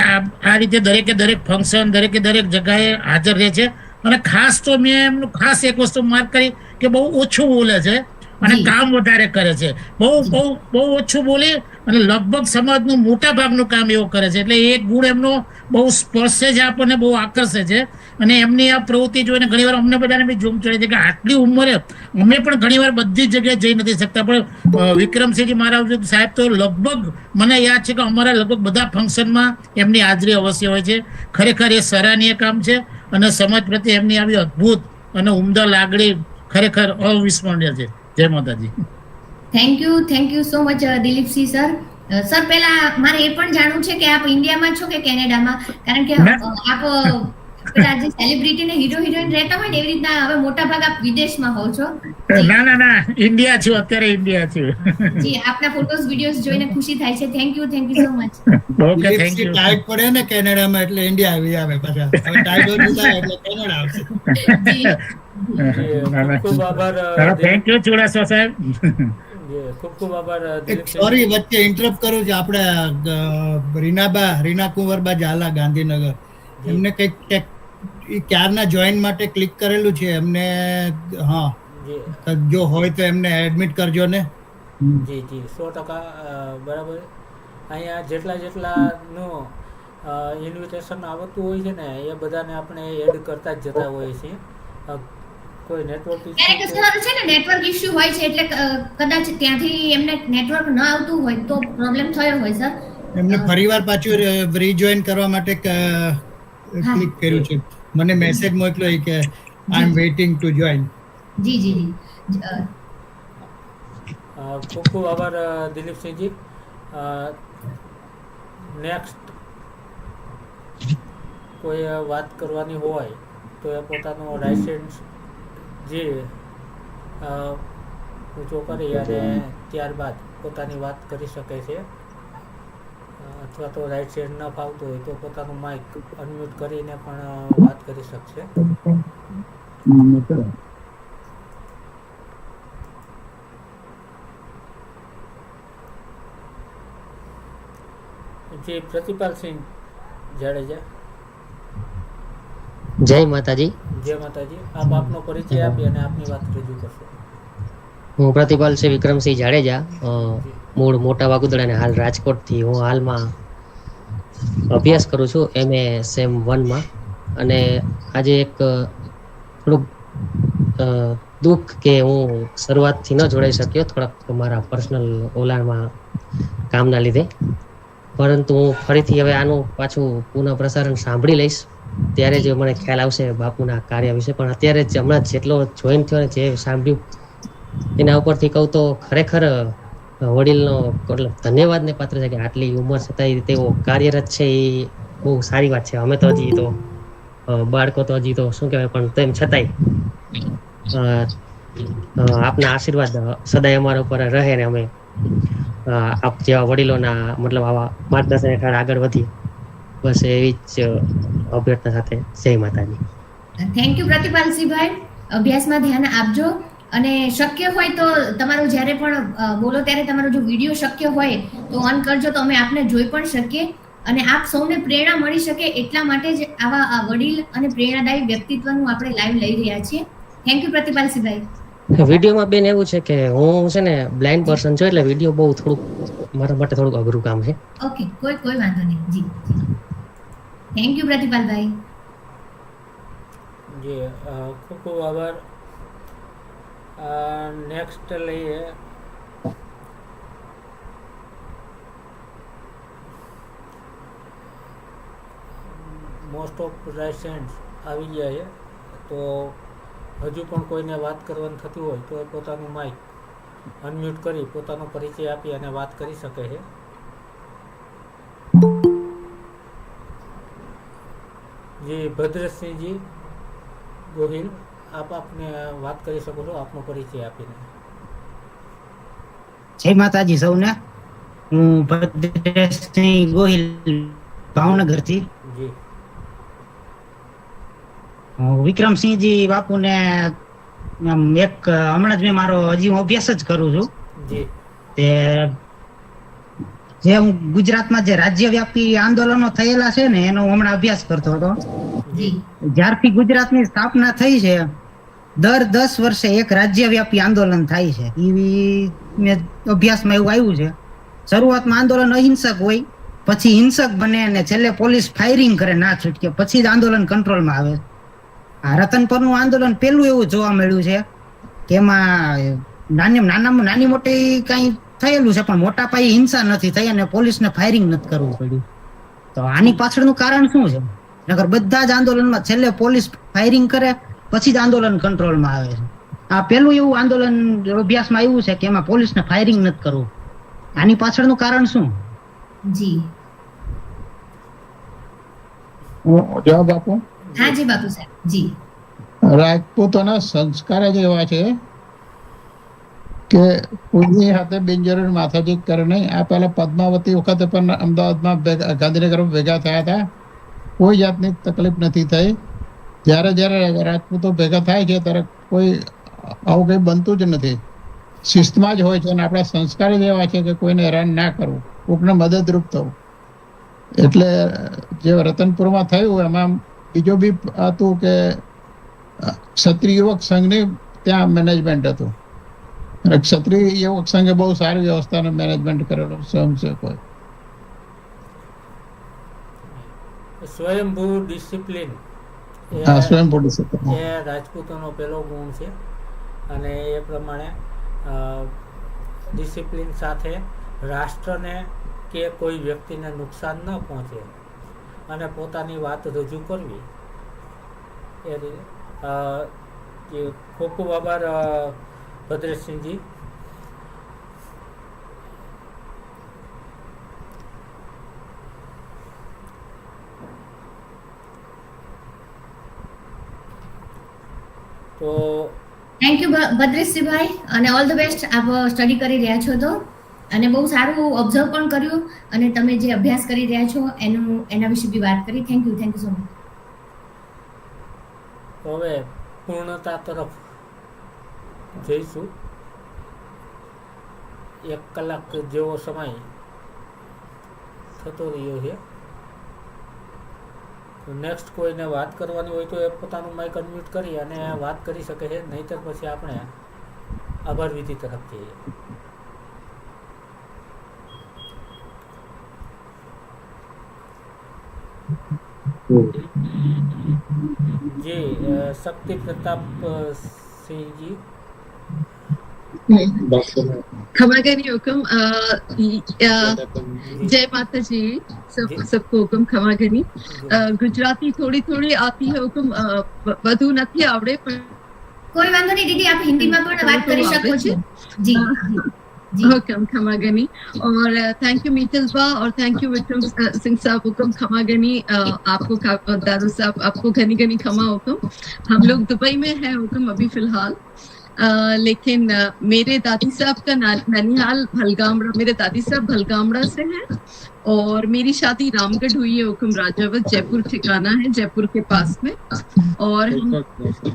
આ રીતે દરેક ફંક્શન, દરેક જગ્યાએ હાજર રહે છે. અને ખાસ તો મેં એમનું ખાસ એક વસ્તુ માર્ક કરી કે બહુ ઓછું બોલે છે અને કામ વધારે કરે છે. બહુ ઓછું બોલે અને લગભગ સમાજનું મોટા ભાગનું કામ એવું કરે છે. એટલે એક ગુણ એમનો બહુ સ્પર્શે છે, આપણને બહુ આકર્ષે છે. અને એમની આ પ્રવૃત્તિ જોઈને ઘણીવાર અમને બધાને બી ઝૂમ ચડે છે કે આટલી ઉંમરે અમે પણ ઘણીવાર બધી જ જગ્યાએ જઈ નથી શકતા, પણ વિક્રમસિંહજી મહારાજ સાહેબ તો લગભગ મને યાદ છે કે અમારા લગભગ બધા ફંક્શનમાં એમની હાજરી અવશ્ય હોય છે. ખરેખર એ સરાહનીય કામ છે, અને સમાજ પ્રત્યે એમની આવી અદ્ભુત અને ઉમદા લાગણી ખરેખર અવિસ્મરણીય છે. જય માતાજી. Thank you so much Dilipsinh sir. Sir પહેલા મારે એ પણ જાણવું છે કે આપ ઇન્ડિયામાં છો કે કેનેડામાં? કારણ કે આપ પેલા જે સેલિબ્રિટી ને હીરો હિરોઈન રહેતા હોય ને એવી રીતના હવે મોટા ભાગ આપ વિદેશમાં હોવ છો. ના, ઇન્ડિયા છું, અત્યારે ઇન્ડિયા છું. જી, આપના ફોટોસ વિડિયોઝ જોઈને ખુશી થાય છે. Thank you so much. Okay, thank you. Tight પડે ને કેનેડામાં એટલે ઇન્ડિયા આવી આવે પાછા. હવે ટાઈટ ઓછું થાય એટલે કેનેડા આવશે. જી ખૂબ આભાર. થેન્ક યુ ચુડાસમા સાહેબ. ખૂબ આભાર દિલીપસિંહ. સોરી, વચ્ચે ઇન્ટરપ્ટ કરું છું. આપણે રીના કુંવરબા ઝાલા, ગાંધીનગર, એમને કંઈક ક્યારના જોઈન માટે ક્લિક કરેલું છે એમને. હા, જો હોય તો એમને એડમિટ કરજો ને. જી 100% બરાબર. અહીંયા જેટલાનું ઇન્વિટેશન આવતું હોય છે ને એ બધાને આપણે એડ કરતા જ જતા હોઈએ છીએ. કોઈ નેટવર્ક ક્યારેક સર છે ને નેટવર્ક ઇશ્યુ હોય છે, એટલે કદાચ ત્યાંથી એમને નેટવર્ક ન આવતું હોય તો પ્રોબ્લેમ થયો હોય સર. એમને ફરીવાર પાછું રીજોઈન કરવા માટે ક્લિક કર્યું છે. મને મેસેજ મોકલ્યો કે આઈ એમ વેઇટિંગ ટુ જોઈન. જી ખૂબ આભાર દિલીપસિંહજી. નેક્સ્ટ કોઈ વાત કરવાની હોય તો એ પોતાનો લાઇસન્સ જે ઊંચો કરી અને ત્યારબાદ પોતાની વાત કરી શકે છે, અથવા તો રાઈટ સાઈડ ન ફાવતું હોય તો પોતાનું માઇક અનમ્યુટ કરીને પણ વાત કરી શકશે. જી, પ્રતિપાલસિંહ જાડેજા. જય માતાજી. જય માતાજી. આપ આપનો પરિચય આપી અને આપની વાત રજૂ કરશો. હું પ્રતિપાલસિંહ વિક્રમસિંહ જાડેજા, મૂળ મોટા વાગુદડા અને હાલ રાજકોટથી. હું હાલમાં અભ્યાસ કરું છું MA સેમ 1માં. અને આજે એક થોડુંક દુઃખ કે હું શરૂઆતથી ન જોડાઈ શક્યો, થોડાક મારા પર્સનલ ઓલામાં કામના લીધે. પરંતુ હું ફરીથી હવે આનું પાછું પુનઃ પ્રસારણ સાંભળી લઈશ, ત્યારે જ મને ખ્યાલ આવશે બાપુના કાર્ય વિશે. પણ અત્યારે જ હમણાં જેટલો જોઈન થયો ને જે સાંભળ્યું એના ઉપરથી કહું તો ખરેખર વડીલનો ધન્યવાદને પાત્ર છે કે આટલી ઉંમર છતાંય તેઓ કાર્યરત છે. એ બહુ સારી વાત છે. અમે તો હજી તો બાળકો તો હજી તો શું કહેવાય, પણ તેમ છતાંય આપના આશીર્વાદ સદાય અમારા ઉપર રહે ને અમે આપ જેવા વડીલોના મતલબ આવા માર્ગદર્શન હેઠળ આગળ વધીએ, બસ એવી જ અભ્યર્થના સાથે. જય માતાજી. Thank you Pratipalsinhbhai. અભ્યાસમાં ધ્યાન આપજો, અને શક્ય હોય તો તમારું જ્યારે પણ બોલો ત્યારે તમારો જો વિડીયો શક્ય હોય તો ઓન કરજો, તો અમે આપને જોઈ પણ શકીએ. અને આપ સૌને પ્રેરણા મળી શકે એટલા માટે જ આવા આ વડીલ અને પ્રેરણાદાયી વ્યક્તિત્વનું આપણે લાઈવ લઈ રહ્યા છીએ. Thank you Pratipalsinhbhai. વિડીયોમાં બેન એવું છે કે હું છે ને બ્લાઇન્ડ પર્સન છું, એટલે વિડીયો બહુ થોડુંક મારા માટે થોડુંક અઘરું કામ છે. ઓકે, કોઈ વાંધો નહીં. જી થેન્ક યુ પ્રતિપાલભાઈ. જી ખૂબ ખૂબ આભાર. નેક્સ્ટ લઈએ મોસ્ટ ઓફ પેશન્ટ્સ આવી ગયા છે, તો હજુ પણ કોઈને વાત કરવાની થતી હોય તો એ પોતાનું માઇક અનમ્યુટ કરી પોતાનો પરિચય આપી અને વાત કરી શકે છે. જી ભદ્રસિંહજી ગોહિલ, આપને વાત કરી શકો છો આપનો પરિચય આપીને. જય માતાજી સૌને. હું ભદ્રસિંહ ગોહિલ ભાવનગરથી. જી વિક્રમસિંહજી બાપુને એક હમણાં જ મેં મારો હજી હું અભ્યાસ જ કરું છું. જી તે જે હું ગુજરાતમાં જે રાજ્યવ્યાપી આંદોલનો થયેલા છે ને એનો હમણાં અભ્યાસ કરતો હતો. જ્યારથી ગુજરાતની સ્થાપના થઈ છે દર 10 વર્ષે એક રાજ્યવ્યાપી આંદોલન થાય છે. એવી મેં અભ્યાસમાં એવું આવ્યું છે. શરૂઆતમાં આંદોલન અહિંસક હોય, પછી હિંસક બને અને છેલ્લે પોલીસ ફાયરિંગ કરે ના છૂટકે, પછી જ આંદોલન કંટ્રોલમાં આવે. આ રતનપરનું આંદોલન પેલું એવું જોવા મળ્યું છે કે એમાં નાની મોટી કઈ થયેલું છે પણ મોટા પાયે હિંસા નથી થઈ અને પોલીસને ફાયરિંગ નથી કરવું પડ્યું. તો આની પાછળનું કારણ શું છે? નગર બધા જ આંદોલનમાં છેલ્લે પોલીસ ફાયરિંગ કરે પછી જ આંદોલન કંટ્રોલમાં આવે છે. આ પેલું એવું આંદોલન અભ્યાસમાં આવ્યું છે કે એમાં પોલીસને ફાયરિંગ નથી કરવું. આની પાછળનું કારણ શું? જી જવાબ આપો. હા જી બાપુ સાહેબ. જી રાજપૂતોના સંસ્કાર જ એવા છે કે કોઈની સાથે બિનજરૂરી માથાજીત કરે નહીં. આ પહેલા પદ્માવતી વખતે પણ અમદાવાદમાં ગાંધીનગર ભેગા થયા હતા, કોઈ જાતની તકલીફ નથી થઈ. જ્યારે રાજપૂતો ભેગા થાય છે ત્યારે કોઈ આવું કંઈ બનતું જ નથી, શિસ્તમાં જ હોય છે. અને આપણા સંસ્કાર જ એવા છે કે કોઈને હેરાન ના કરવું, કોઈને મદદરૂપ થવું. એટલે જે રતનપુરમાં થયું એમાં બીજો બી હતું કે ક્ષત્રિય યુવક સંઘની ત્યાં મેનેજમેન્ટ હતું. ક્ષત્રિય યુવક સંઘે બહુ સારી વ્યવસ્થાનો મેનેજમેન્ટ કરેલો સ્વયંસેવકોએ. સ્વયંભૂ ડિસિપ્લિન એ રાજપૂતોનો પહેલો ગુણ છે અને એ પ્રમાણે ડિસિપ્લિન સાથે રાષ્ટ્રને કે કોઈ વ્યક્તિને નુકસાન ન પહોંચે અને પોતાની વાત રજૂ કરવી. એ રીતે ખૂબ ખૂબ આભાર ભદ્રેશસિંહજી. તો થેન્ક યુ ભદ્રેશસિંહભાઈ અને ઓલ ધ બેસ્ટ. આપ સ્ટડી કરી રહ્યા છો તો અને બહુ સારું ઓબ્ઝર્વ પણ કર્યું અને તમે જે અભ્યાસ કરી રહ્યા છો એના વિશે બી વાત કરી. Thank you so much. હવે પૂર્ણતા તરફ જઈશું. 1 કલાક જેવો સમય થતો રહ્યો છે. નેક્સ્ટ કોઈને વાત કરવાની હોય તો એ પોતાનું માઇક અનમ્યુટ કરી અને વાત કરી શકે છે, નહીંતર પછી આપણે આભાર વિધિ તરફ જઈએ. જી શક્તિ પ્રતાપ સિંહજી. क्षमा करिए हुक्म. जय माता जी. सबको हुक्म क्षमा करी. गुजराती थोड़ी आती है हुक्म, વધુ નથી આવડે પણ કોઈ વાંધો નહીં દીદી, આપ હિન્દીમાં પણ વાત કરી શકો છો. જી हुक्म क्षमा गनी. और थैंक यू मीतलबा और थैंक यू विक्रम सिंह साहब. हुक्म क्षमा गनी. आपको दारू साहब आपको घनी घनी क्षमा. हुक्म हम लोग दुबई में हैं हुक्म अभी फिलहाल, लेकिन मेरे दादी साहब का ननिहाल भलगामड़ा, मेरे दादी साहब भलगामड़ा से हैं और मेरी शादी रामगढ़ हुई है हुक्म राजावत, जयपुर ठिकाना है जयपुर के पास में, और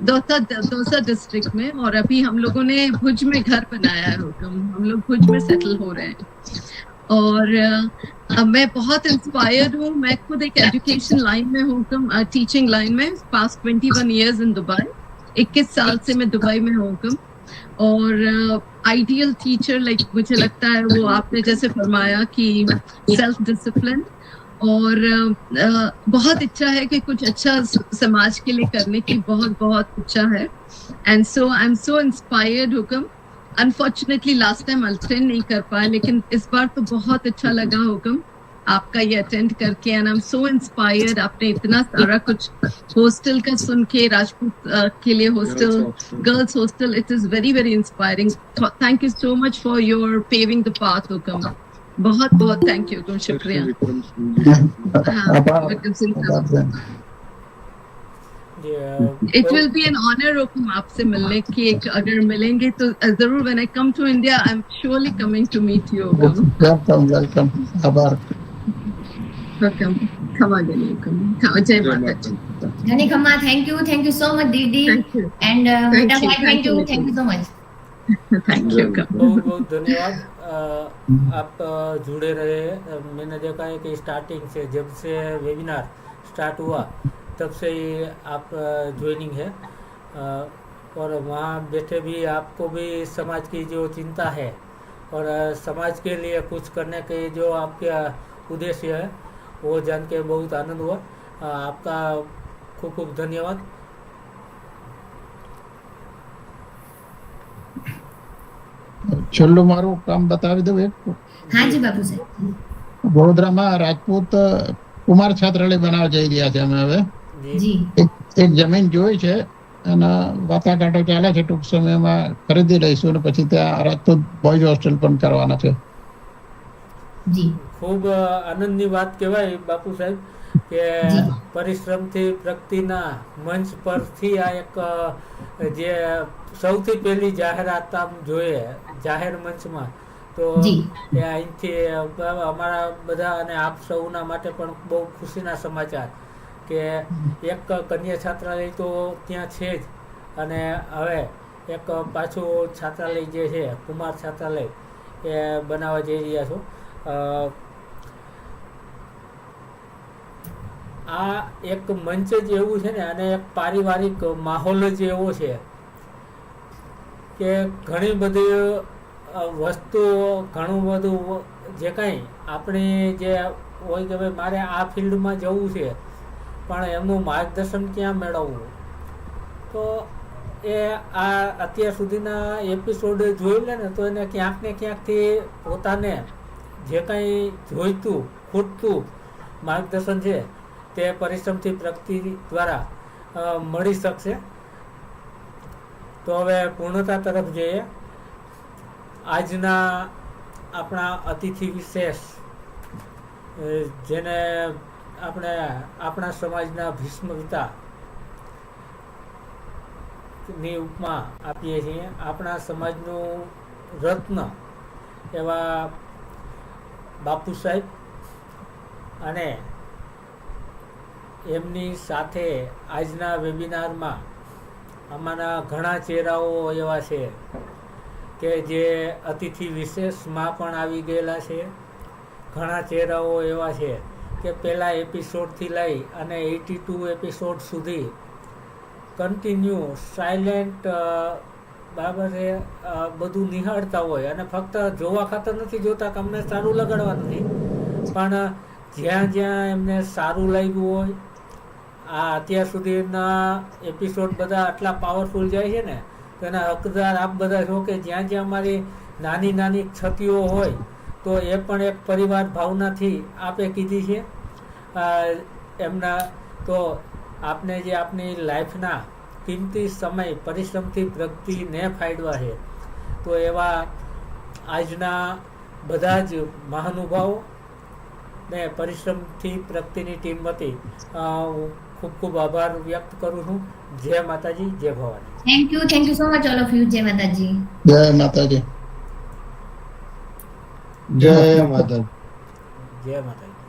दौसा डिस्ट्रिक्ट में. और अभी हम लोगों ने भुज में घर बनाया है हुक्म, हम लोग भुज में सेटल हो रहे हैं. और मैं बहुत इंस्पायर्ड हूँ। मैं खुद एक एजुकेशन लाइन में हूँ, टीचिंग लाइन में, पास्ट 21 इयर्स इन दुबई। 21 साल से मैं दुबई में हूँ और आइडियल टीचर लाइक मुझे लगता है वो आपने जैसे फरमाया कि सेल्फ डिसिप्लिन और बहुत इच्छा है कि कुछ अच्छा समाज के लिए करने की बहुत बहुत इच्छा है। And so I am so inspired हुकम। अनफॉर्चुनेटली लास्ट टाइम अटेंड नहीं कर पाए, लेकिन इस बार तो बहुत अच्छा लगा हुकम आपका ये अटेंड करके। And I am so inspired. आपने इतना सारा कुछ हॉस्टल का सुन के, राजपूत के लिए hostel, girls hostel, it is very very inspiring. Thank you so much for your paving the path हुकम। बहुत बहुत थैंक यू हुकम, शुक्रिया। It will be an honour हुकम आपसे मिलने की। अगर मिलेंगे तो जरूर, when I come to India I am surely coming to meet you हुकम। वेलकम। आभार। वेलकम। खमा गनी हुकम। जय माता दी। धनी खमा, थैंक यू सो मच दीदी। एंड बेटा भाई, thank you so much. Thank you. बहुत बहुत धन्यवाद। आप जुड़े रहे। मैंने देखा है कि स्टार्टिंग से, जब से वेबिनार स्टार्ट हुआ तब से ही आप ज्वाइनिंग है, और वहाँ बैठे भी आपको भी समाज की जो चिंता है और समाज के लिए कुछ करने के जो आपके उद्देश्य है वो जान के बहुत आनंद हुआ। आपका खूब खूब धन्यवाद। છેલ્લું મારું કામ બતાવી દઉં એક. હા જી બાપુ સાહેબ. વડોદરામાં રાજપૂત કુમાર છાત્રાલય બનાવવા જઈ રહ્યા છે અમે હવે. એક જમીન જોઈ છે અને વાટાઘાટો ચાલે છે, ટૂંક સમયમાં ખરીદી લઈશું અને પછી ત્યાં રાજપૂત બોયઝ હોસ્ટેલ પણ કરવાના છે. ખૂબ આનંદની વાત કહેવાય બાપુ સાહેબ કે પરિશ્રમથી પ્રગતિના મંચ પરથી આ એક જે સૌથી પહેલી જાહેરાત આમ જોઈએ જાહેર મંચમાં, તો એ અહીંથી અમારા બધા અને આપ સૌના માટે પણ બહુ ખુશીના સમાચાર કે એક કન્યા છાત્રાલય તો ત્યાં છે જ, અને હવે એક પાછું છાત્રાલય જે છે કુમાર છાત્રાલય એ બનાવવા જઈ રહ્યા છો. આ એક મંચ જ એવું છે ને, અને એક પારિવારિક માહોલ જ એવો છે કે ઘણી બધી વસ્તુઓ, ઘણું બધું જે કંઈ આપણે જે હોય કે ભાઈ મારે આ ફિલ્ડમાં જવું છે પણ એમનું માર્ગદર્શન ક્યાં મેળવવું, તો એ આ અત્યાર સુધીના એપિસોડ જોઈ લે ને તો એને ક્યાંક ને ક્યાંકથી પોતાને જે કંઈ જોઈતું ખૂટતું માર્ગદર્શન છે તે પરિશ્રમથી પ્રગતિ દ્વારા મળી શકશે. તો હવે પૂર્ણતા તરફ જઈએ. આજના આપણા અતિથિ વિશેષ જેને આપણે આપણા સમાજના ભીષ્મ પિતા ની ઉપમા આપીએ છીએ, આપણા સમાજનું રત્ન એવા બાપુ સાહેબ, અને એમની સાથે આજના વેબિનારમાં આમાંના ઘણા ચહેરાઓ એવા છે કે જે અતિથિ વિશેષમાં પણ આવી ગયેલા છે. ઘણા ચહેરાઓ એવા છે કે પહેલા એપિસોડથી લઈ અને 82 એપિસોડ સુધી કન્ટિન્યુ સાયલેન્ટ બરાબર છે બધું નિહાળતા હોય, અને ફક્ત જોવા ખાતર નથી જોતા કે અમને સારું લગાડવા નથી, પણ જ્યાં જ્યાં એમને સારું લાગ્યું હોય, આ અત્યાર સુધીના એપિસોડ બધા આટલા પાવરફુલ જાય છે ને, તો એના હકદાર આપ બધા છો કે જ્યાં જ્યાં અમારી નાની નાની ક્ષતિઓ હોય તો એ પણ એક પરિવાર ભાવનાથી આપે કીધી છે એમના. તો આપને જે આપની લાઈફના કિંમતી સમય પરિશ્રમથી પ્રગતિને ફાળવ્યા છે, તો એવા આજના બધા જ મહાનુભાવો ને પરિશ્રમથી પ્રગતિની ટીમ વતી ખૂબ ખૂબ આભાર વ્યક્ત કરું છું. જય માતાજી, જય Bhavani. Thank you so much all of you. જય માતાજી. જય માતાજી. જય માતાજી. જય માતાજી.